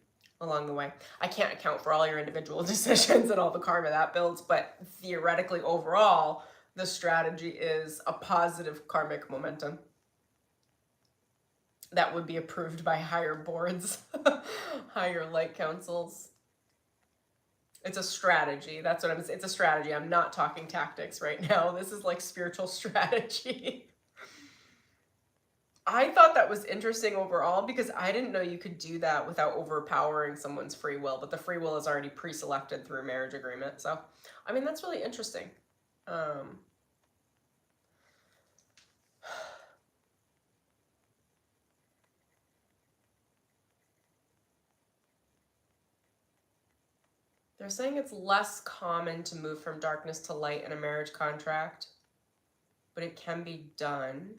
along the way. I can't account for all your individual decisions and all the karma that builds, but theoretically, overall, the strategy is a positive karmic momentum that would be approved by higher boards, higher light councils. It's a strategy. That's what it's a strategy. I'm not talking tactics right now. This is like spiritual strategy. I thought that was interesting overall because I didn't know you could do that without overpowering someone's free will, but the free will is already pre-selected through a marriage agreement. So, I mean, that's really interesting. They're saying it's less common to move from darkness to light in a marriage contract, but it can be done.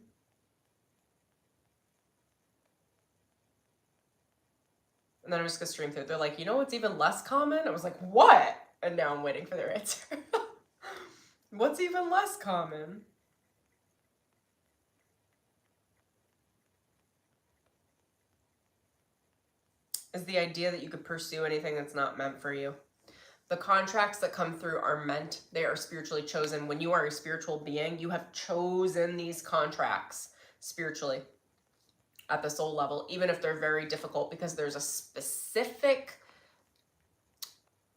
And then I'm just gonna stream through it. They're like, you know what's even less common? I was like, what? And now I'm waiting for their answer. What's even less common? Is the idea that you could pursue anything that's not meant for you. The contracts that come through are meant, they are spiritually chosen. When you are a spiritual being, you have chosen these contracts spiritually at the soul level, even if they're very difficult, because there's a specific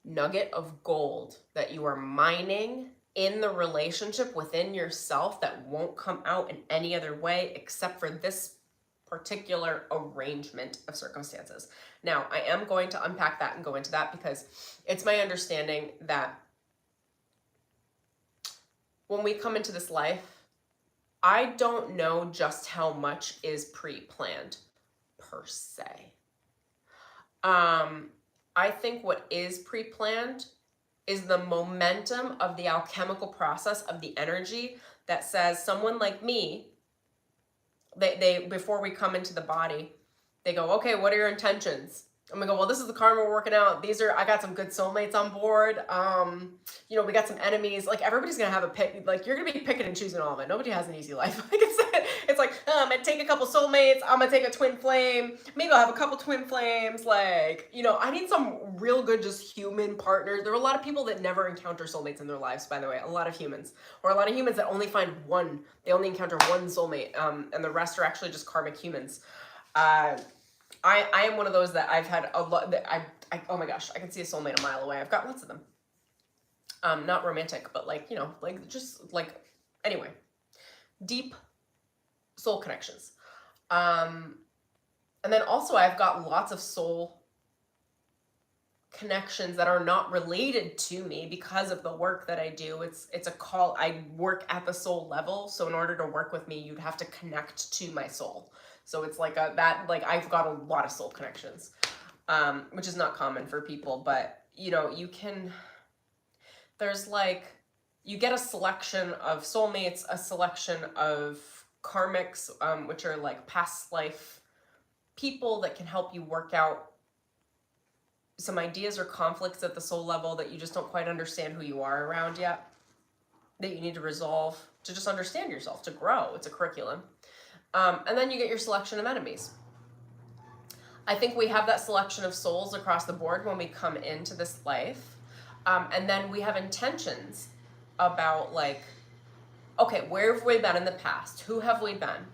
nugget of gold that you are mining in the relationship within yourself that won't come out in any other way except for this particular arrangement of circumstances. Now, I am going to unpack that and go into that because it's my understanding that when we come into this life, I don't know just how much is pre-planned per se. I think what is pre-planned is the momentum of the alchemical process of the energy that says someone like me, they before we come into the body, They go, okay, what are your intentions? I'm gonna go, well, this is the karma we're working out. I got some good soulmates on board. You know, we got some enemies. Like, everybody's gonna have a pick. Like, you're gonna be picking and choosing all of it. Nobody has an easy life. Like I said, it's like, I'm gonna take a couple soulmates. I'm gonna take a twin flame. Maybe I'll have a couple twin flames. Like, you know, I need some real good, just human partners. There are a lot of people that never encounter soulmates in their lives, by the way. A lot of humans. Or a lot of humans that only find one. They only encounter one soulmate. And the rest are actually just karmic humans. I am one of those that I've had a lot that I oh my gosh, I can see a soulmate a mile away. I've got lots of them. Not romantic, but like, you know, like just like, anyway, deep soul connections. And then also I've got lots of soul connections that are not related to me because of the work that I do. It's a call. I work at the soul level. So in order to work with me, you'd have to connect to my soul. So it's like I've got a lot of soul connections, which is not common for people, but you know, there's like, you get a selection of soulmates, a selection of karmics, which are like past life people that can help you work out some ideas or conflicts at the soul level that you just don't quite understand who you are around yet, that you need to resolve to just understand yourself, to grow. It's a curriculum. And then you get your selection of enemies. I think we have that selection of souls across the board when we come into this life. And then we have intentions about like, okay, where have we been in the past? Who have we been?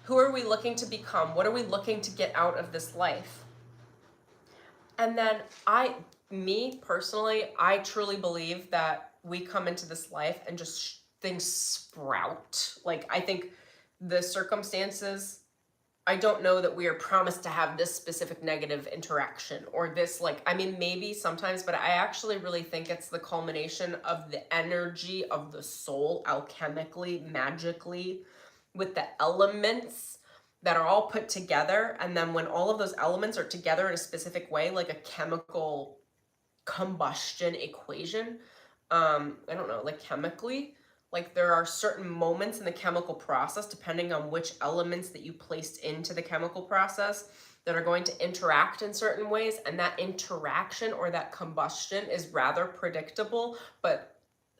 Who are we looking to become? What are we looking to get out of this life? And then me personally, I truly believe that we come into this life and just things sprout. Like, I think the circumstances, I don't know that we are promised to have this specific negative interaction or this, like, I mean, maybe sometimes, but I actually really think it's the culmination of the energy of the soul alchemically, magically, with the elements that are all put together. And then when all of those elements are together in a specific way, like a chemical combustion equation, I don't know, like chemically, like there are certain moments in the chemical process, depending on which elements that you placed into the chemical process, that are going to interact in certain ways. And that interaction or that combustion is rather predictable, but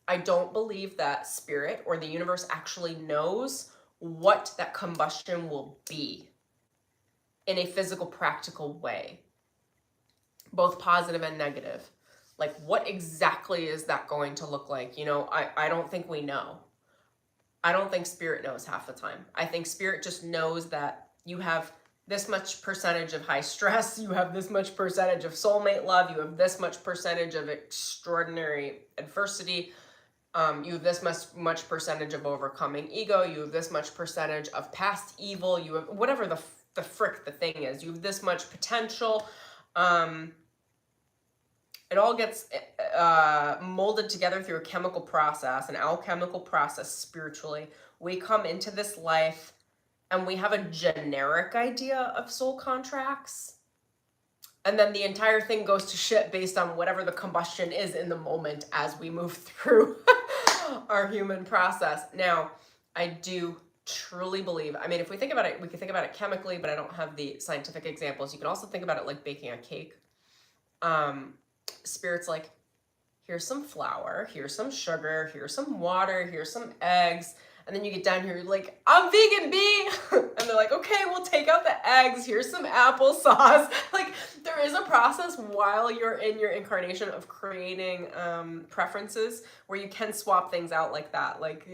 I don't believe that spirit or the universe actually knows what that combustion will be in a physical, practical way, both positive and negative. Like, what exactly is that going to look like? You know, I don't think we know. I don't think spirit knows half the time. I think spirit just knows that you have this much percentage of high stress, you have this much percentage of soulmate love, you have this much percentage of extraordinary adversity, you have this much percentage of overcoming ego, you have this much percentage of past evil, you have whatever the frick the thing is, you have this much potential. It all gets molded together through a chemical process, an alchemical process spiritually. We come into this life and we have a generic idea of soul contracts. And then the entire thing goes to shit based on whatever the combustion is in the moment as we move through our human process. Now, I do truly believe, I mean, if we think about it, we can think about it chemically, but I don't have the scientific examples. You can also think about it like baking a cake. Spirit's like, here's some flour, here's some sugar, here's some water, here's some eggs. And then you get down here, you're like, I'm vegan, B. And they're like, okay, we'll take out the eggs. Here's some applesauce. Like, there is a process while you're in your incarnation of creating preferences where you can swap things out like that. Like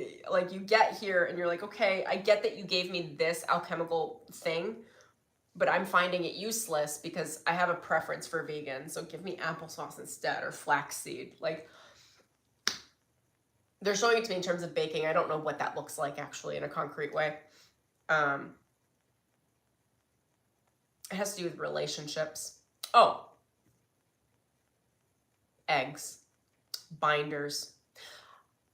you get here and you're like, okay, I get that you gave me this alchemical thing, but I'm finding it useless because I have a preference for vegan. So give me applesauce instead, or flaxseed. Like, they're showing it to me in terms of baking. I don't know what that looks like actually in a concrete way. It has to do with relationships. Oh, eggs, binders.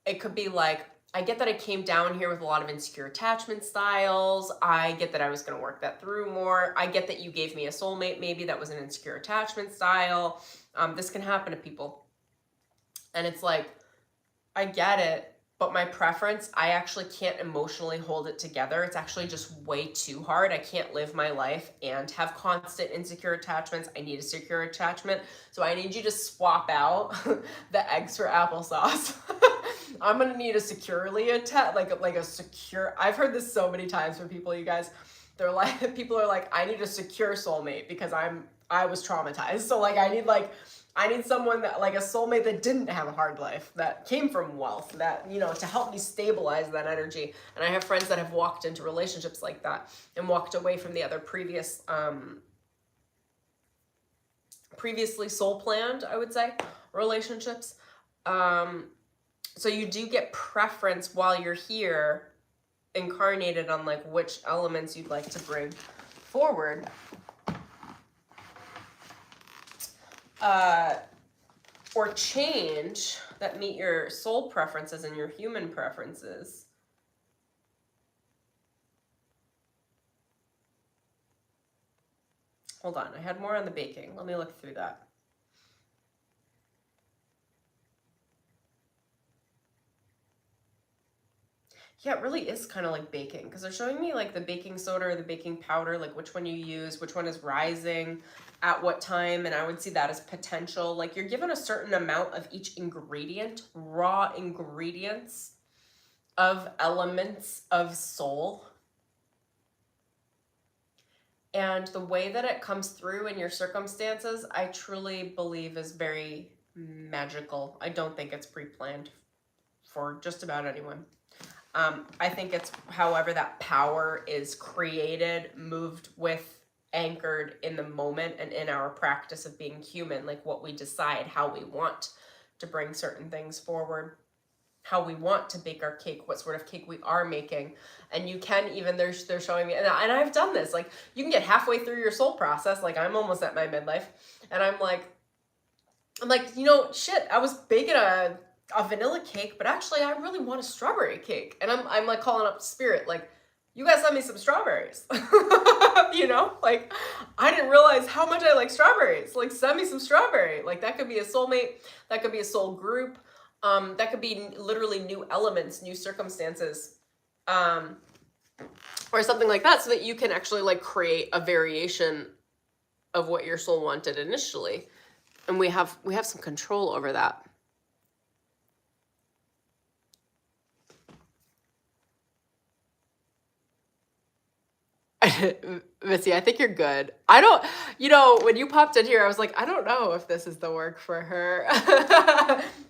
It could be like, I get that I came down here with a lot of insecure attachment styles. I get that I was going to work that through more. I get that you gave me a soulmate, maybe that was an insecure attachment style. This can happen to people. And it's like, I get it, but my preference, I actually can't emotionally hold it together. It's actually just way too hard. I can't live my life and have constant insecure attachments. I need a secure attachment. So I need you to swap out the eggs for applesauce. I'm gonna need a securely attached, like a secure, I've heard this so many times from people, you guys, they're like, people are like, I need a secure soulmate because I was traumatized. So like, I need someone that, like a soulmate that didn't have a hard life, that came from wealth, that, you know, to help me stabilize that energy. And I have friends that have walked into relationships like that and walked away from the other previously soul planned, I would say, relationships. So you do get preference while you're here, incarnated on like which elements you'd like to bring forward. Or change that meet your soul preferences and your human preferences. Hold on, I had more on the baking. Let me look through that. Yeah, it really is kind of like baking, because they're showing me like the baking soda or the baking powder, like which one you use, which one is rising, at what time, and I would see that as potential. Like you're given a certain amount of each ingredient, raw ingredients of elements of soul. And the way that it comes through in your circumstances, I truly believe is very magical. I don't think it's pre-planned for just about anyone. I think it's however that power is created, moved with, anchored in the moment and in our practice of being human, like what we decide, how we want to bring certain things forward, how we want to bake our cake, what sort of cake we are making. And you can even, they're showing me, and I've done this, like you can get halfway through your soul process, like I'm almost at my midlife, and I'm like, you know, shit, I was baking a vanilla cake, but actually I really want a strawberry cake. And I'm like calling up spirit, like, you guys send me some strawberries. You know, like I didn't realize how much I like strawberries. Like send me some strawberry. Like that could be a soulmate, that could be a soul group, that could be literally new elements, new circumstances, or something like that, so that you can actually like create a variation of what your soul wanted initially. And we have some control over that. Missy, I think you're good. I don't, you know, when you popped in here, I was like, I don't know if this is the work for her.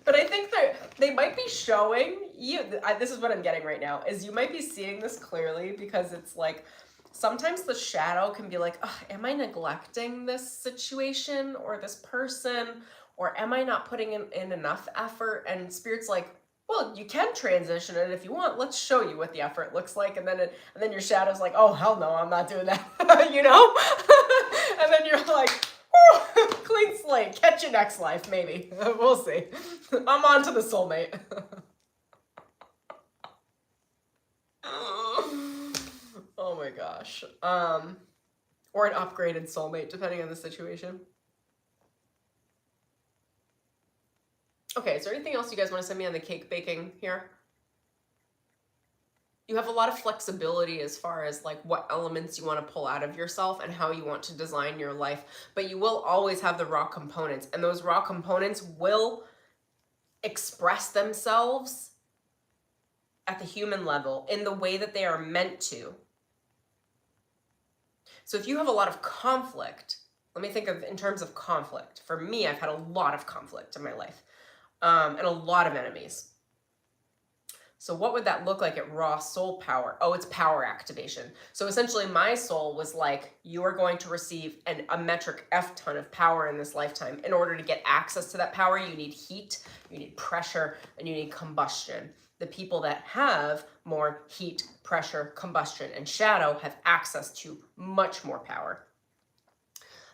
But I think they might be showing you, this is what I'm getting right now, is you might be seeing this clearly, because it's like, sometimes the shadow can be like, oh, am I neglecting this situation or this person? Or am I not putting in enough effort? And Spirit's like, well, you can transition it if you want. Let's show you what the effort looks like. And then your shadow's like, oh, hell no, I'm not doing that, you know? And then you're like, clean slate, catch you next life, maybe. We'll see. I'm on to the soulmate. Oh my gosh. Or an upgraded soulmate, depending on the situation. Okay, is there anything else you guys want to send me on the cake baking here? You have a lot of flexibility as far as like what elements you want to pull out of yourself and how you want to design your life, but you will always have the raw components, and those raw components will express themselves at the human level in the way that they are meant to. So if you have a lot of conflict, let me think of in terms of conflict. For me, I've had a lot of conflict in my life. And a lot of enemies. So what would that look like at raw soul power? Oh, it's power activation. So essentially my soul was like, you are going to receive a metric F ton of power in this lifetime. In order to get access to that power, you need heat, you need pressure, and you need combustion. The people that have more heat, pressure, combustion, and shadow have access to much more power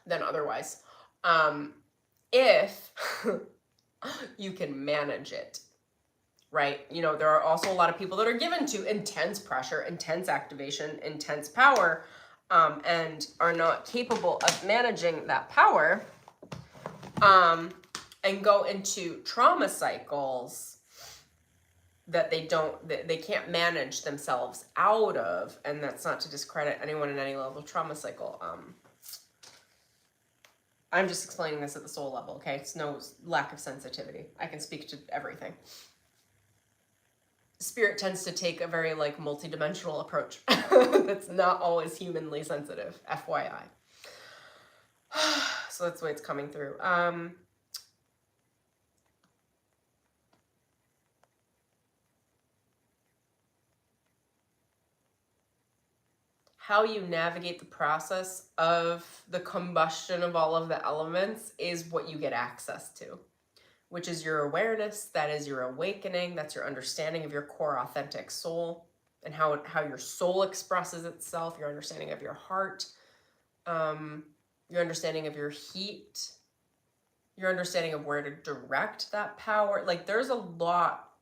than otherwise. If you can manage it, right? You know, there are also a lot of people that are given to intense pressure, intense activation, intense power, and are not capable of managing that power, and go into trauma cycles that they can't manage themselves out of, and that's not to discredit anyone in any level of trauma cycle. I'm just explaining this at the soul level, okay? It's no lack of sensitivity. I can speak to everything. Spirit tends to take a very like multidimensional approach that's not always humanly sensitive, FYI. So that's the way it's coming through. How you navigate the process of the combustion of all of the elements is what you get access to, which is your awareness, that is your awakening, that's your understanding of your core authentic soul and how your soul expresses itself, your understanding of your heart, your understanding of your heat, your understanding of where to direct that power. Like there's a lot,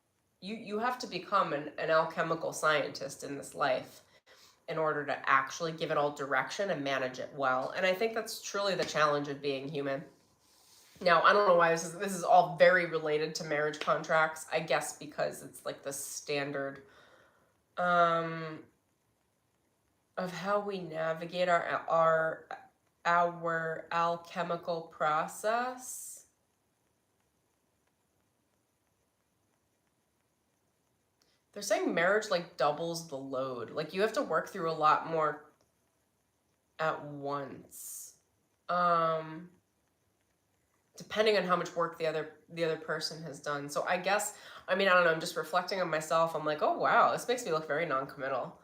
you have to become an alchemical scientist in this life in order to actually give it all direction and manage it well. And I think that's truly the challenge of being human. Now, I don't know why this is all very related to marriage contracts. I guess because it's like the standard of how we navigate our alchemical process. They're saying marriage like doubles the load. Like you have to work through a lot more at once. Depending on how much work the other person has done. So I guess, I mean, I don't know, I'm just reflecting on myself. I'm like, oh wow, this makes me look very non-committal.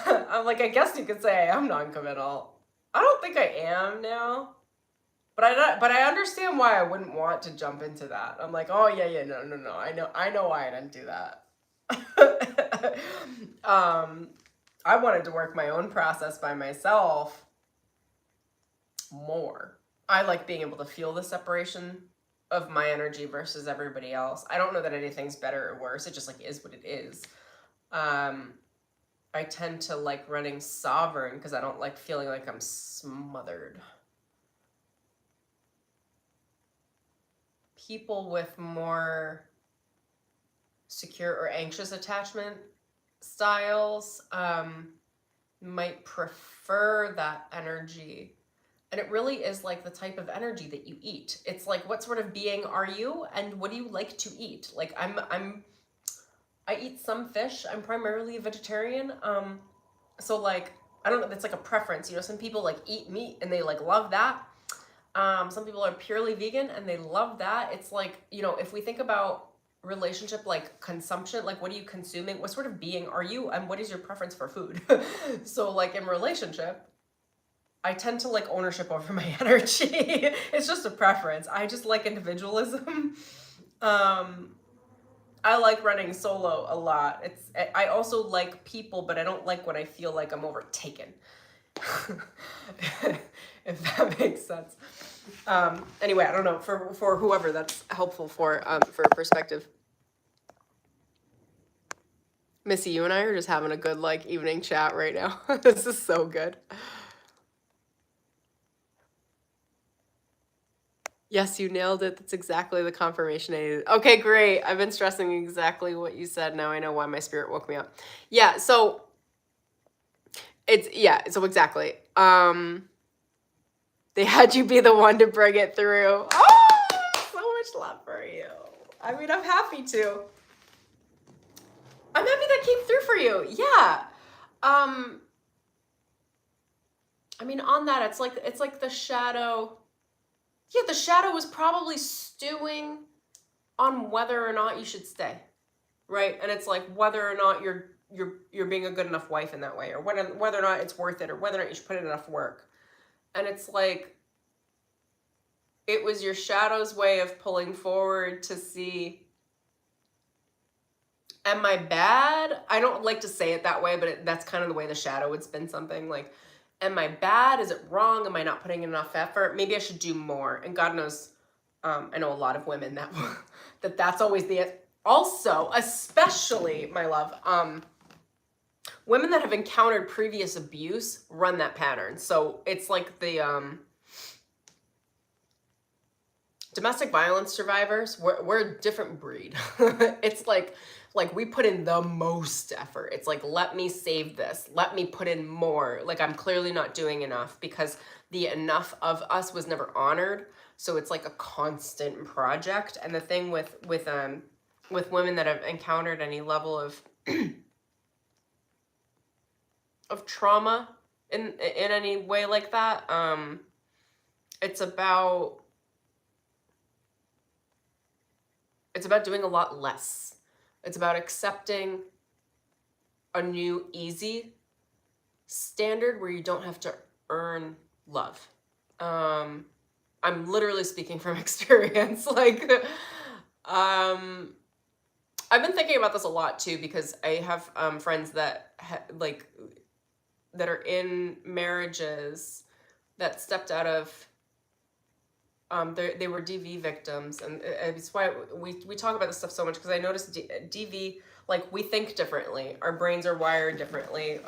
I'm like, I guess you could say I am non-committal. I don't think I am now. But I understand why I wouldn't want to jump into that. I'm like, oh yeah, no. I know why I didn't do that. I wanted to work my own process by myself more. I like being able to feel the separation of my energy versus everybody else. I don't know that anything's better or worse. It just like is what it is. I tend to like running sovereign because I don't like feeling like I'm smothered. People with more secure or anxious attachment styles might prefer that energy. And it really is like the type of energy that you eat. It's like, what sort of being are you and what do you like to eat? Like I eat some fish. I'm primarily a vegetarian. So like, I don't know, that's like a preference. You know, some people like eat meat and they like love that. Some people are purely vegan and they love that. It's like, you know, if we think about relationship like consumption, like what are you consuming? What sort of being are you? And what is your preference for food? So like in relationship, I tend to like ownership over my energy. It's just a preference. I just like individualism. I like running solo a lot. I also like people, but I don't like when I feel like I'm overtaken. If that makes sense. Anyway, I don't know, for whoever that's helpful for a perspective. Missy, you and I are just having a good like evening chat right now. This is so good. Yes, you nailed it. That's exactly the confirmation I needed. Okay, great. I've been stressing exactly what you said. Now I know why my spirit woke me up. Yeah, so so exactly. They had you be the one to bring it through. Oh, so much love for you. I mean, I'm happy to. I'm happy that came through for you. Yeah. I mean, on that, it's like the shadow. Yeah, the shadow was probably stewing on whether or not you should stay, right? And it's like whether or not you're being a good enough wife in that way, or whether or not it's worth it, or whether or not you should put in enough work. And it's like it was your shadow's way of pulling forward to see, am I bad? I don't like to say it that way, but that's kind of the way the shadow would spin something. Like, am I bad? Is it wrong? Am I not putting in enough effort? Maybe I should do more. And God knows, I know a lot of women that's always the, also, especially, my love, women that have encountered previous abuse run that pattern. So it's like the, domestic violence survivors, we're a different breed. It's like we put in the most effort. It's like, let me save this. Let me put in more. Like, I'm clearly not doing enough because the enough of us was never honored. So it's like a constant project. And the thing with women that have encountered any level of of trauma in any way like that, it's about doing a lot less. It's about accepting a new easy standard where you don't have to earn love. I'm literally speaking from experience. Like, I've been thinking about this a lot too, because I have friends that that are in marriages that stepped out of, they were DV victims, and it's why we talk about this stuff so much, because I noticed DV, like, we think differently. Our brains are wired differently.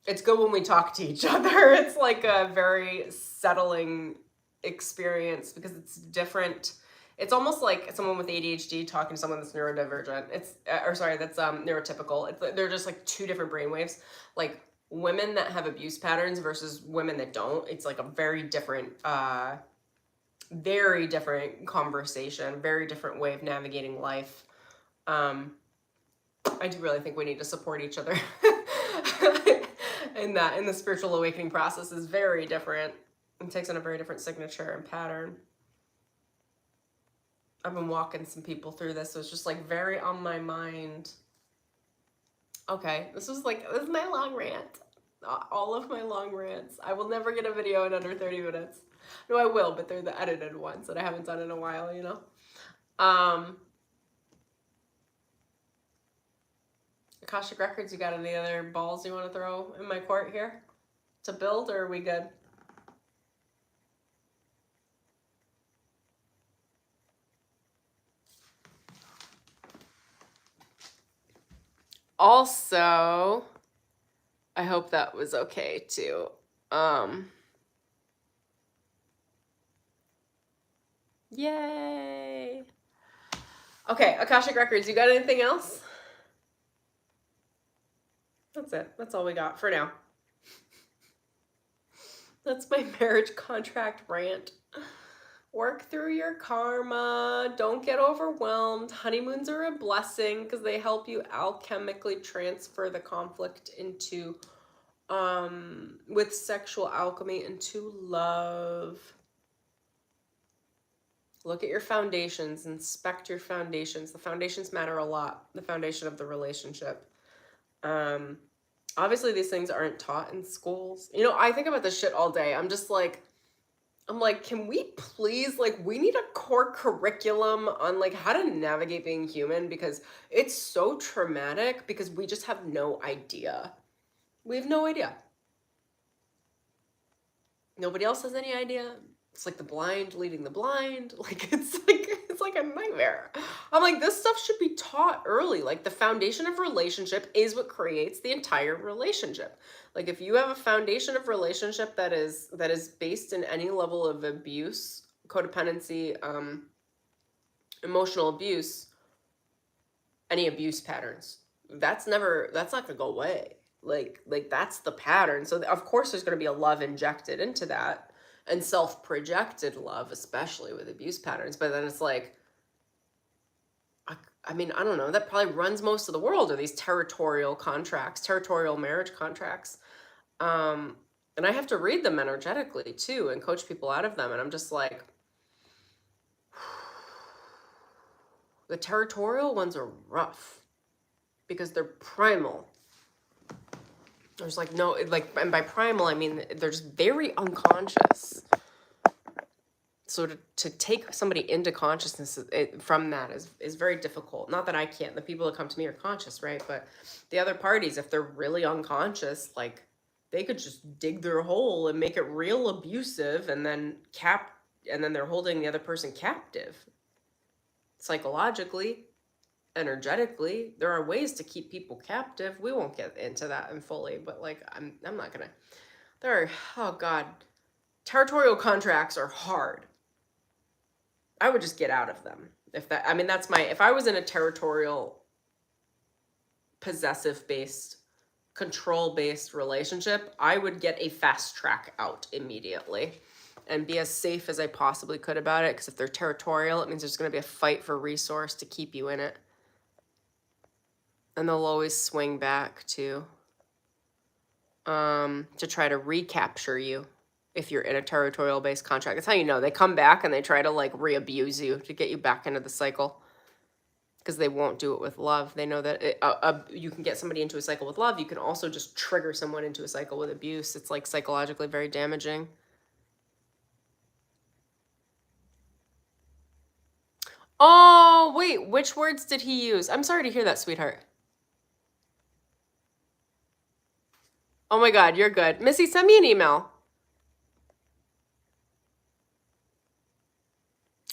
It's good when we talk to each other. It's like a very settling experience because it's different. It's almost like someone with ADHD talking to someone that's neurodivergent. It's that's neurotypical. They're just like two different brainwaves. Like, women that have abuse patterns versus women that don't. It's like a very different conversation, very different way of navigating life. I do really think we need to support each other. In the spiritual awakening process is very different. It takes on a very different signature and pattern. I've been walking some people through this, so it's just like very on my mind. Okay, this is my long rant. All of my long rants. I will never get a video in under 30 minutes. No, I will, but they're the edited ones that I haven't done in a while, you know? Akashic Records, you got any other balls you want to throw in my court here to build, or are we good? Also, I hope that was okay too. Yay. Okay, Akashic Records, you got anything else? That's it. That's all we got for now. That's my marriage contract rant. Work through your karma. Don't get overwhelmed. Honeymoons are a blessing because they help you alchemically transfer the conflict into, with sexual alchemy, into love. Look at your foundations. Inspect your foundations. The foundations matter a lot. The foundation of the relationship. Obviously these things aren't taught in schools. You know, I think about this shit all day. I'm like, can we please, like, we need a core curriculum on, like, how to navigate being human, because it's so traumatic because we just have no idea. We have no idea. Nobody else has any idea. It's like the blind leading the blind. Like, it's like a nightmare. I'm like, this stuff should be taught early. Like, the foundation of relationship is what creates the entire relationship. Like, if you have a foundation of relationship that is based in any level of abuse, codependency, emotional abuse, any abuse patterns, that's not gonna go away. Like that's the pattern. So of course there's gonna be a love injected into that, and self-projected love, especially with abuse patterns. But then it's like, I mean, I don't know, that probably runs most of the world, are these territorial contracts, territorial marriage contracts. And I have to read them energetically too and coach people out of them. And I'm just like, the territorial ones are rough because they're primal. There's like no, like, and by primal, I mean, they're just very unconscious. So to take somebody into consciousness from that is very difficult. Not that I can't, the people that come to me are conscious, right? But the other parties, if they're really unconscious, like, they could just dig their hole and make it real abusive, and then they're holding the other person captive. Psychologically, energetically, there are ways to keep people captive. We won't get into that in fully, but like, I'm not gonna, oh God, territorial contracts are hard. I would just get out of them. I mean, that's if I was in a territorial, possessive-based, control-based relationship, I would get a fast track out immediately and be as safe as I possibly could about it. Because if they're territorial, it means there's going to be a fight for resource to keep you in it. And they'll always swing back to try to recapture you if you're in a territorial-based contract. That's how you know. They come back and they try to like re-abuse you to get you back into the cycle. Because they won't do it with love. They know that you can get somebody into a cycle with love. You can also just trigger someone into a cycle with abuse. It's like psychologically very damaging. Oh, wait, which words did he use? I'm sorry to hear that, sweetheart. Oh my God, you're good. Missy, send me an email.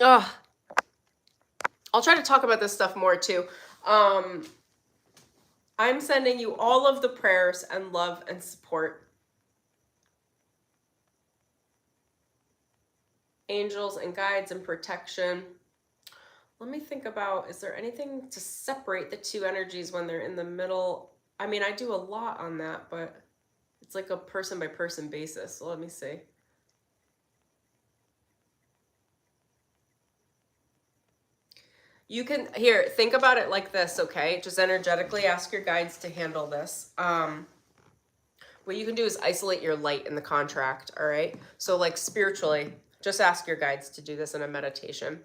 Ugh. I'll try to talk about this stuff more too. I'm sending you all of the prayers and love and support. Angels and guides and protection. Let me think about, is there anything to separate the two energies when they're in the middle? I mean, I do a lot on that, but it's like a person by person basis. So let me see. You can, here, think about it like this, okay? Just energetically ask your guides to handle this. What you can do is isolate your light in the contract, all right? So like spiritually, just ask your guides to do this in a meditation.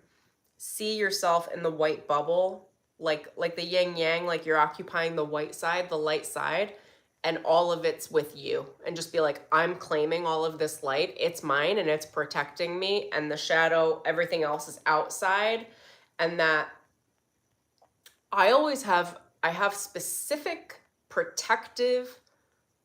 See yourself in the white bubble, like the yin yang, like you're occupying the white side, the light side, and all of it's with you. And just be like, I'm claiming all of this light. It's mine and it's protecting me. And the shadow, everything else is outside. And that I have specific protective,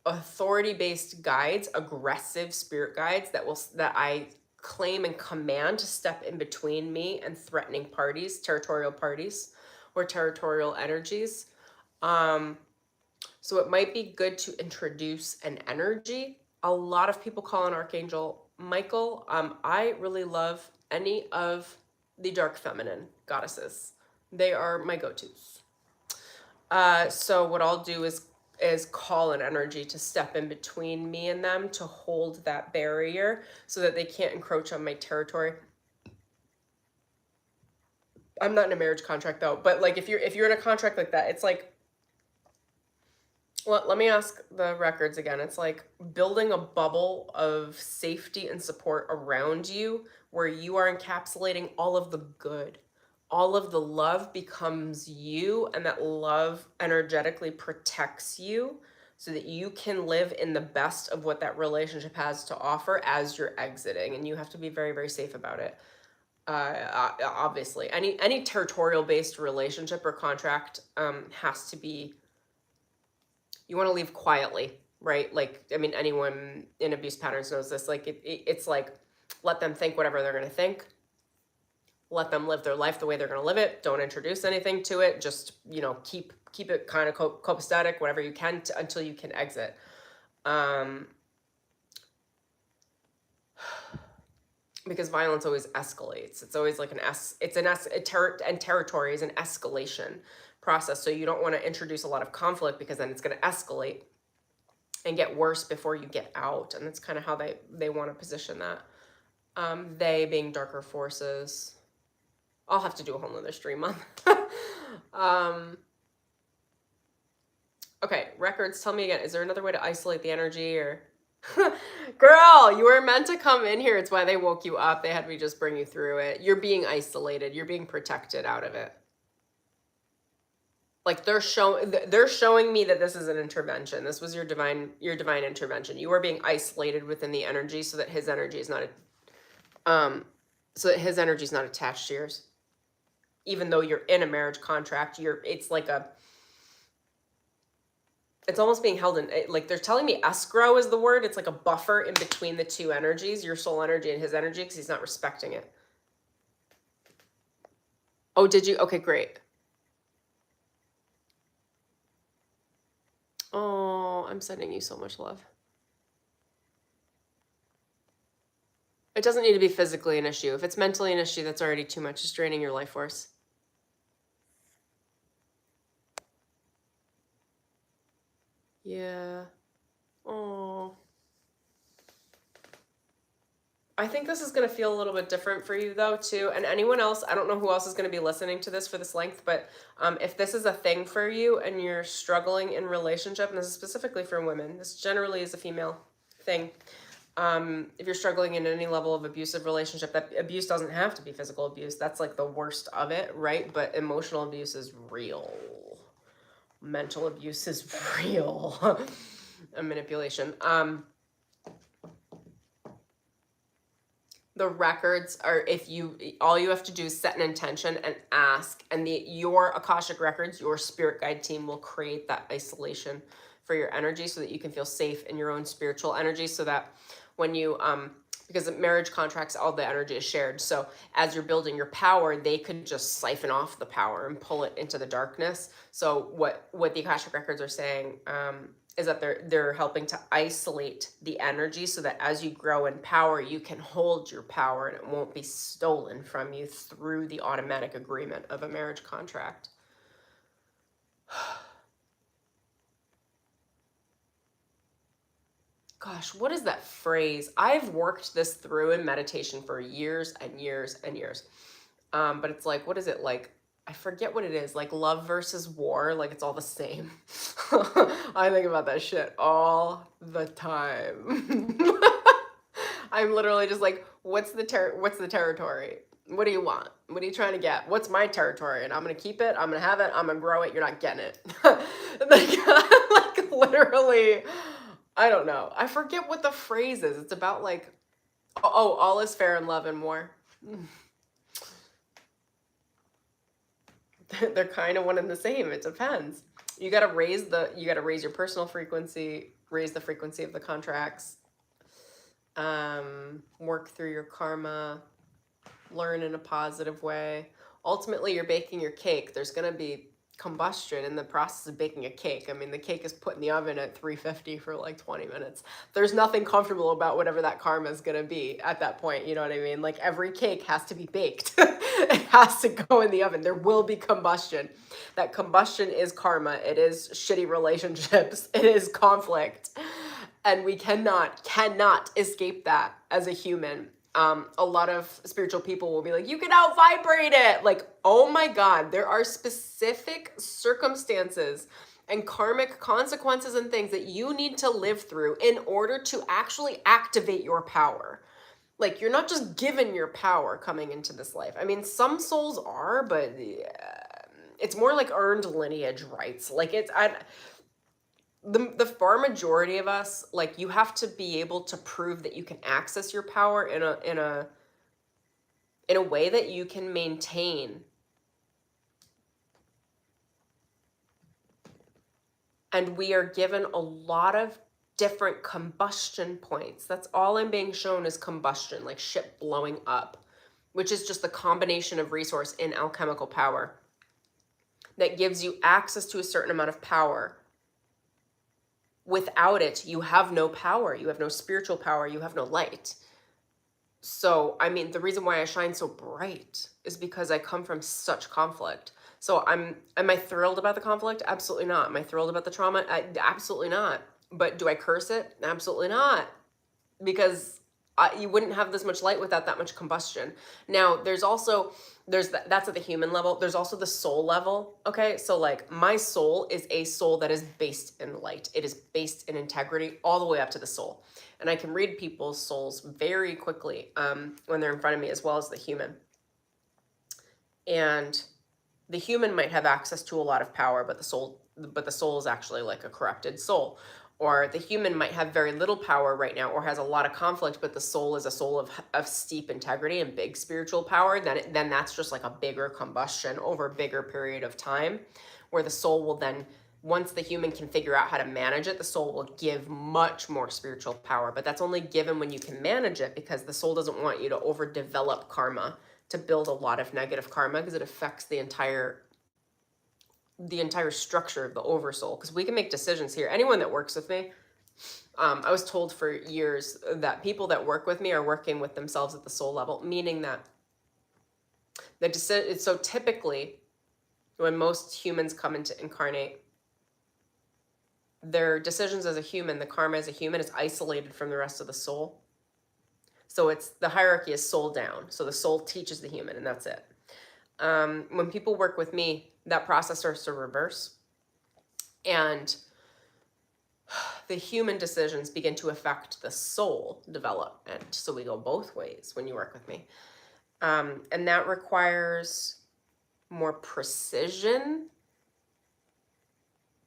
authority-based guides, aggressive spirit guides that I claim and command to step in between me and threatening parties, territorial parties, or territorial energies. So it might be good to introduce an energy. A lot of people call on Archangel Michael. I really love any of the dark feminine goddesses. They are my go-tos. So what I'll do is call an energy to step in between me and them to hold that barrier so that they can't encroach on my territory. I'm not in a marriage contract though, but like if you're in a contract like that, it's like, well, let me ask the records again. It's like building a bubble of safety and support around you where you are encapsulating all of the good. All of the love becomes you, and that love energetically protects you so that you can live in the best of what that relationship has to offer as you're exiting. And you have to be very, very safe about it. Obviously, any territorial-based relationship or contract has to be, you want to leave quietly, right? Like, I mean, anyone in abuse patterns knows this. Like, it's like, let them think whatever they're going to think. Let them live their life the way they're going to live it. Don't introduce anything to it. Just, you know, keep it kind of copacetic, whatever you can until you can exit. Because violence always escalates. It's always like territory is an escalation process. So you don't want to introduce a lot of conflict because then it's going to escalate and get worse before you get out. And that's kind of how they want to position that. They being darker forces. I'll have to do a whole nother stream on okay, records, tell me again, is there another way to isolate the energy or... Girl, you were meant to come in here. It's why they woke you up. They had me just bring you through it. You're being isolated. You're being protected out of it. Like they're showing me that this is an intervention. This was your divine intervention. You are being isolated within the energy so that his energy is not attached to yours. Even though you're in a marriage contract, it's almost being held in, like they're telling me escrow is the word. It's like a buffer in between the two energies, your soul energy and his energy, because he's not respecting it. Oh, did you? Okay, great. Oh, I'm sending you so much love. It doesn't need to be physically an issue. If it's mentally an issue, that's already too much. It's draining your life force. Yeah. Oh. I think this is going to feel a little bit different for you though too, and anyone else, I don't know who else is going to be listening to this for this length, but if this is a thing for you and you're struggling in relationship, and this is specifically for women, this generally is a female thing. If you're struggling in any level of abusive relationship, that abuse doesn't have to be physical abuse. That's like the worst of it, right? But emotional abuse is real. Mental abuse is real. And manipulation. The records are, all you have to do is set an intention and ask, and your Akashic records, your spirit guide team will create that isolation for your energy so that you can feel safe in your own spiritual energy, so that when you, because marriage contracts, all the energy is shared. So as you're building your power, they could just siphon off the power and pull it into the darkness. So what the Akashic records are saying, is that they're helping to isolate the energy so that as you grow in power, you can hold your power and it won't be stolen from you through the automatic agreement of a marriage contract. Gosh, what is that phrase? I've worked this through in meditation for years and years and years. But it's like, what is it like? I forget what it is, like love versus war, like it's all the same. I think about that shit all the time. I'm literally just like, what's the territory? What do you want? What are you trying to get? What's my territory? And I'm gonna keep it, I'm gonna have it, I'm gonna grow it, you're not getting it. like literally, I don't know. I forget what the phrase is. It's about like, oh, all is fair in love and war. They're kind of one and the same. It depends. You got to raise your personal frequency, raise the frequency of the contracts, work through your karma, learn in a positive way. Ultimately, you're baking your cake. There's going to be combustion in the process of baking a cake. I mean, the cake is put in the oven at 350 for like 20 minutes. There's nothing comfortable about whatever that karma is going to be at that point. You know what I mean? Like every cake has to be baked. It has to go in the oven. There will be combustion. That combustion is karma. It is shitty relationships. It is conflict. And we cannot escape that as a human. A lot of spiritual people will be like, you can out vibrate it. Like, oh my God, there are specific circumstances and karmic consequences and things that you need to live through in order to actually activate your power. Like, you're not just given your power coming into this life. I mean, some souls are, but it's more like earned lineage rights. Like the far majority of us, like, you have to be able to prove that you can access your power in a way that you can maintain. And we are given a lot of different combustion points. That's all I'm being shown is combustion, like shit blowing up, which is just the combination of resource in alchemical power that gives you access to a certain amount of power. Without it, you have no power. You have no spiritual power. You have no light. So, I mean, the reason why I shine so bright is because I come from such conflict. So am I thrilled about the conflict? Absolutely not. Am I thrilled about the trauma? Absolutely not. But do I curse it? Absolutely not. Because you wouldn't have this much light without that much combustion. Now, that's at the human level. There's also the soul level. Okay, so like my soul is a soul that is based in light. It is based in integrity all the way up to the soul. And I can read people's souls very quickly when they're in front of me, as well as the human. And the human might have access to a lot of power, but the soul is actually like a corrupted soul. Or the human might have very little power right now or has a lot of conflict, but the soul is a soul of steep integrity and big spiritual power. Then that's just like a bigger combustion over a bigger period of time, where the soul will then, once the human can figure out how to manage it, the soul will give much more spiritual power. But that's only given when you can manage it, because the soul doesn't want you to overdevelop karma, to build a lot of negative karma, because it affects the entire structure of the oversoul. Because we can make decisions here. Anyone that works with me, I was told for years that people that work with me are working with themselves at the soul level, meaning that so typically when most humans come into incarnate, their decisions as a human, the karma as a human is isolated from the rest of the soul. So it's the hierarchy is soul down. So the soul teaches the human and that's it. When people work with me, that process starts to reverse. And the human decisions begin to affect the soul development. So we go both ways when you work with me. And that requires more precision,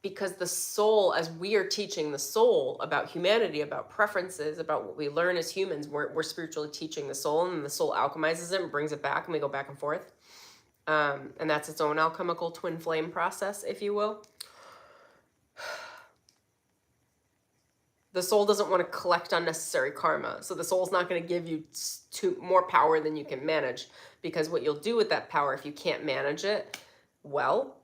because the soul, as we are teaching the soul about humanity, about preferences, about what we learn as humans, we're spiritually teaching the soul, and the soul alchemizes it and brings it back, and we go back and forth. And that's its own alchemical twin flame process, if you will. The soul doesn't want to collect unnecessary karma. So the soul's not going to give you more power than you can manage, because what you'll do with that power, if you can't manage it well,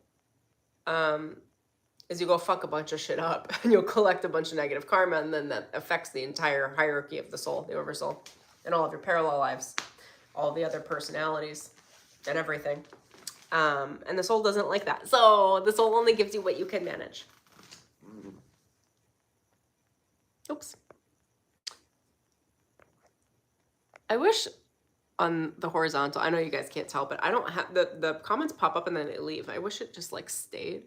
is you go fuck a bunch of shit up and you'll collect a bunch of negative karma, and then that affects the entire hierarchy of the soul, the oversoul, and all of your parallel lives, all the other personalities and everything. And the soul doesn't like that. So the soul only gives you what you can manage. Oops. I wish on the horizontal, I know you guys can't tell, but I don't have, the comments pop up and then they leave. I wish it just like stayed.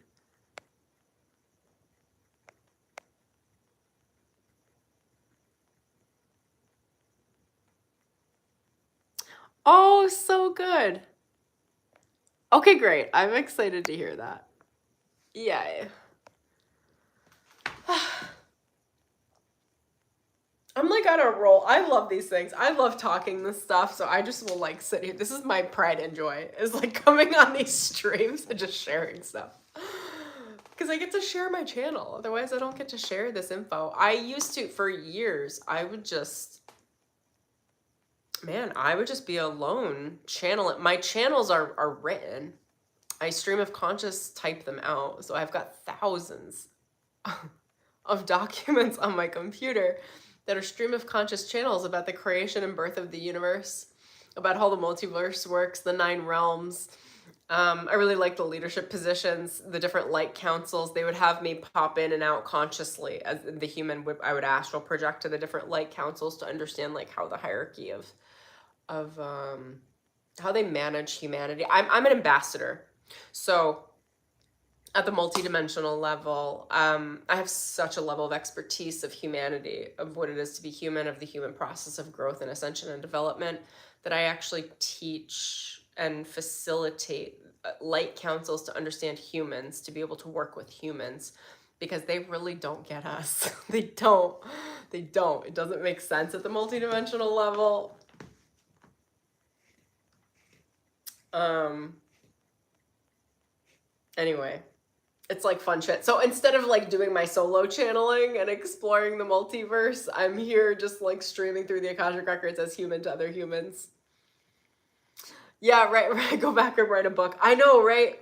Oh, so good. Okay, great. I'm excited to hear that. Yay. I'm like on a roll. I love these things. I love talking this stuff, so I just will like sit here. This is my pride and joy, is like coming on these streams and just sharing stuff. Because I get to share my channel. Otherwise, I don't get to share this info. I used to, for years, I would just be alone. My channels are written. I stream of conscious type them out. So I've got thousands of documents on my computer that are stream of conscious channels about the creation and birth of the universe, about how the multiverse works, the 9 realms. I really like the leadership positions, the different light councils. They would have me pop in and out consciously as the human. I would astral project to the different light councils to understand like how the hierarchy of how they manage humanity. I'm an ambassador. So at the multidimensional level, I have such a level of expertise of humanity, of what it is to be human, of the human process of growth and ascension and development, that I actually teach and facilitate light councils to understand humans, to be able to work with humans, because they really don't get us. They don't. It doesn't make sense at the multidimensional level. Anyway, it's like fun shit. So instead of like doing my solo channeling and exploring the multiverse, I'm here just like streaming through the Akashic records as human to other humans. Yeah, right. Go back and write a book. I know, right?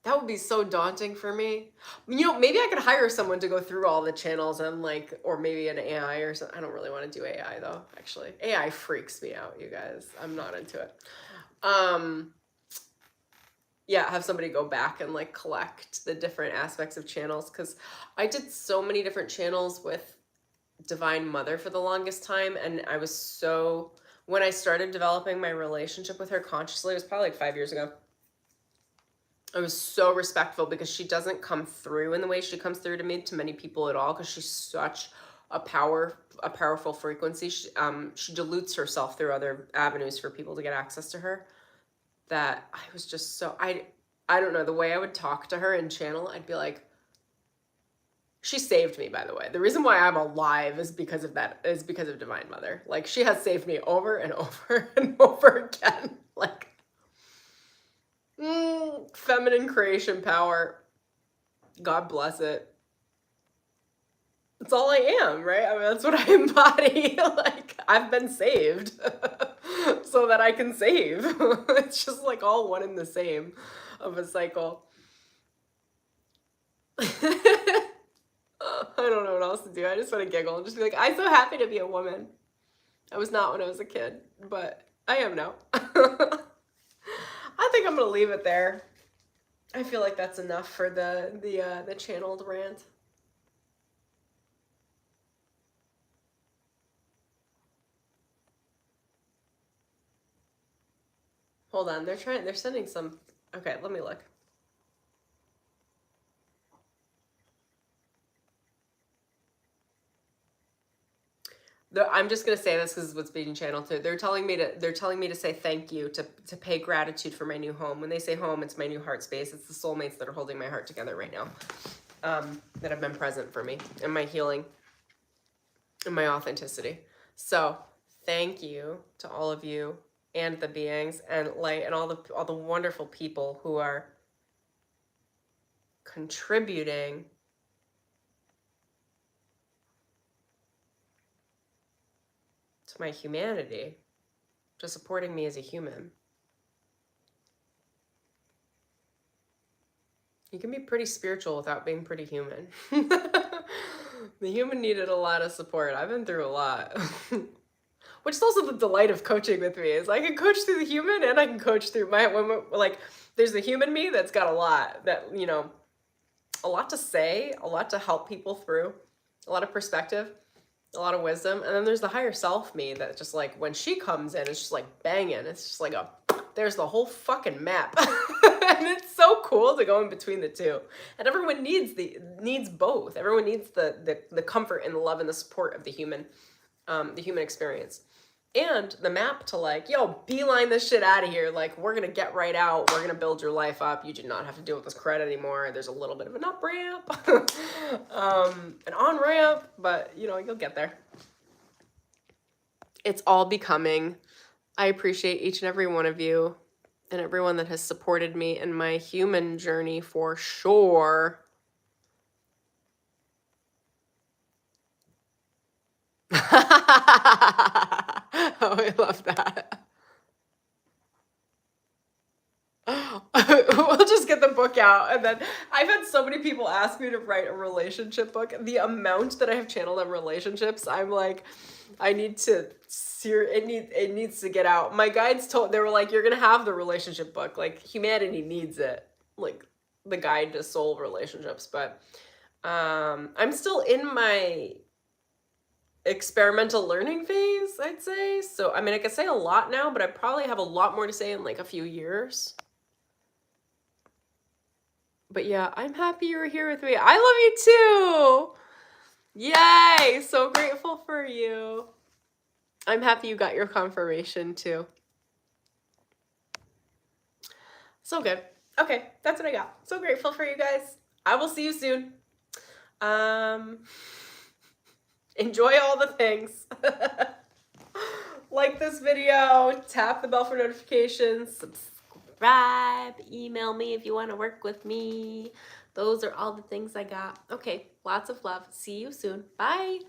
That would be so daunting for me. You know, maybe I could hire someone to go through all the channels and like, or maybe an AI or something. I don't really want to do AI though, actually. AI freaks me out, you guys. I'm not into it. Yeah, have somebody go back and like collect the different aspects of channels, because I did so many different channels with Divine Mother for the longest time, and I was so, when I started developing my relationship with her consciously, it was probably like 5 years ago, I was so respectful, because she doesn't come through in the way she comes through to me to many people at all, because she's such a powerful frequency. She dilutes herself through other avenues for people to get access to her, that I was just so, I don't know, the way I would talk to her and channel, I'd be like, she saved me, by the way. The reason why I'm alive is because of that, is because of Divine Mother. Like, she has saved me over and over and over again. Like, feminine creation power. God bless it. It's all I am, right? I mean, that's what I embody. Like, I've been saved so that I can save. It's just like all one and the same of a cycle. I don't know what else to do. I just want to giggle and just be like, I'm so happy to be a woman. I was not when I was a kid, but I am now. I think I'm gonna leave it there. I feel like that's enough for the channeled rant. Hold on, they're sending some. Okay, let me look. I'm just gonna say this because it's what's being channeled to. They're telling me to say thank you, to pay gratitude for my new home. When they say home, it's my new heart space. It's the soulmates that are holding my heart together right now, that have been present for me and my healing and my authenticity. So thank you to all of you and the beings and light and all the wonderful people who are contributing to my humanity, to supporting me as a human. You can be pretty spiritual without being pretty human. The human needed a lot of support. I've been through a lot. Which is also the delight of coaching with me, is I can coach through the human and I can coach through like, there's the human me that's got a lot, that, you know, a lot to say, a lot to help people through, a lot of perspective, a lot of wisdom. And then there's the higher self me that just like, when she comes in, it's just like banging. It's just like there's the whole fucking map. And it's so cool to go in between the two. And everyone needs both. Everyone needs the comfort and the love and the support of the human experience. And the map to like, yo, beeline this shit out of here. Like, we're going to get right out. We're going to build your life up. You do not have to deal with this crud anymore. There's a little bit of an up ramp, an on ramp, but you know, you'll get there. It's all becoming. I appreciate each and every one of you and everyone that has supported me in my human journey for sure. Oh, I love that. We'll just get the book out, and then I've had so many people ask me to write a relationship book. The amount that I have channeled on relationships, I'm like, I need to it needs to get out. My guides they were like, you're gonna have the relationship book. Like, humanity needs it. Like, the guide to soul relationships. But I'm still in my experimental learning phase, I'd say. So, I mean, I could say a lot now, but I probably have a lot more to say in like a few years. But yeah, I'm happy you're here with me. I love you too. Yay. So grateful for you. I'm happy you got your confirmation too. So good. Okay, that's what I got. So grateful for you guys. I will see you soon. Enjoy all the things. Like this video, tap the bell for notifications, subscribe, email me if you want to work with me. Those are all the things I got. Okay, lots of love. See you soon. Bye.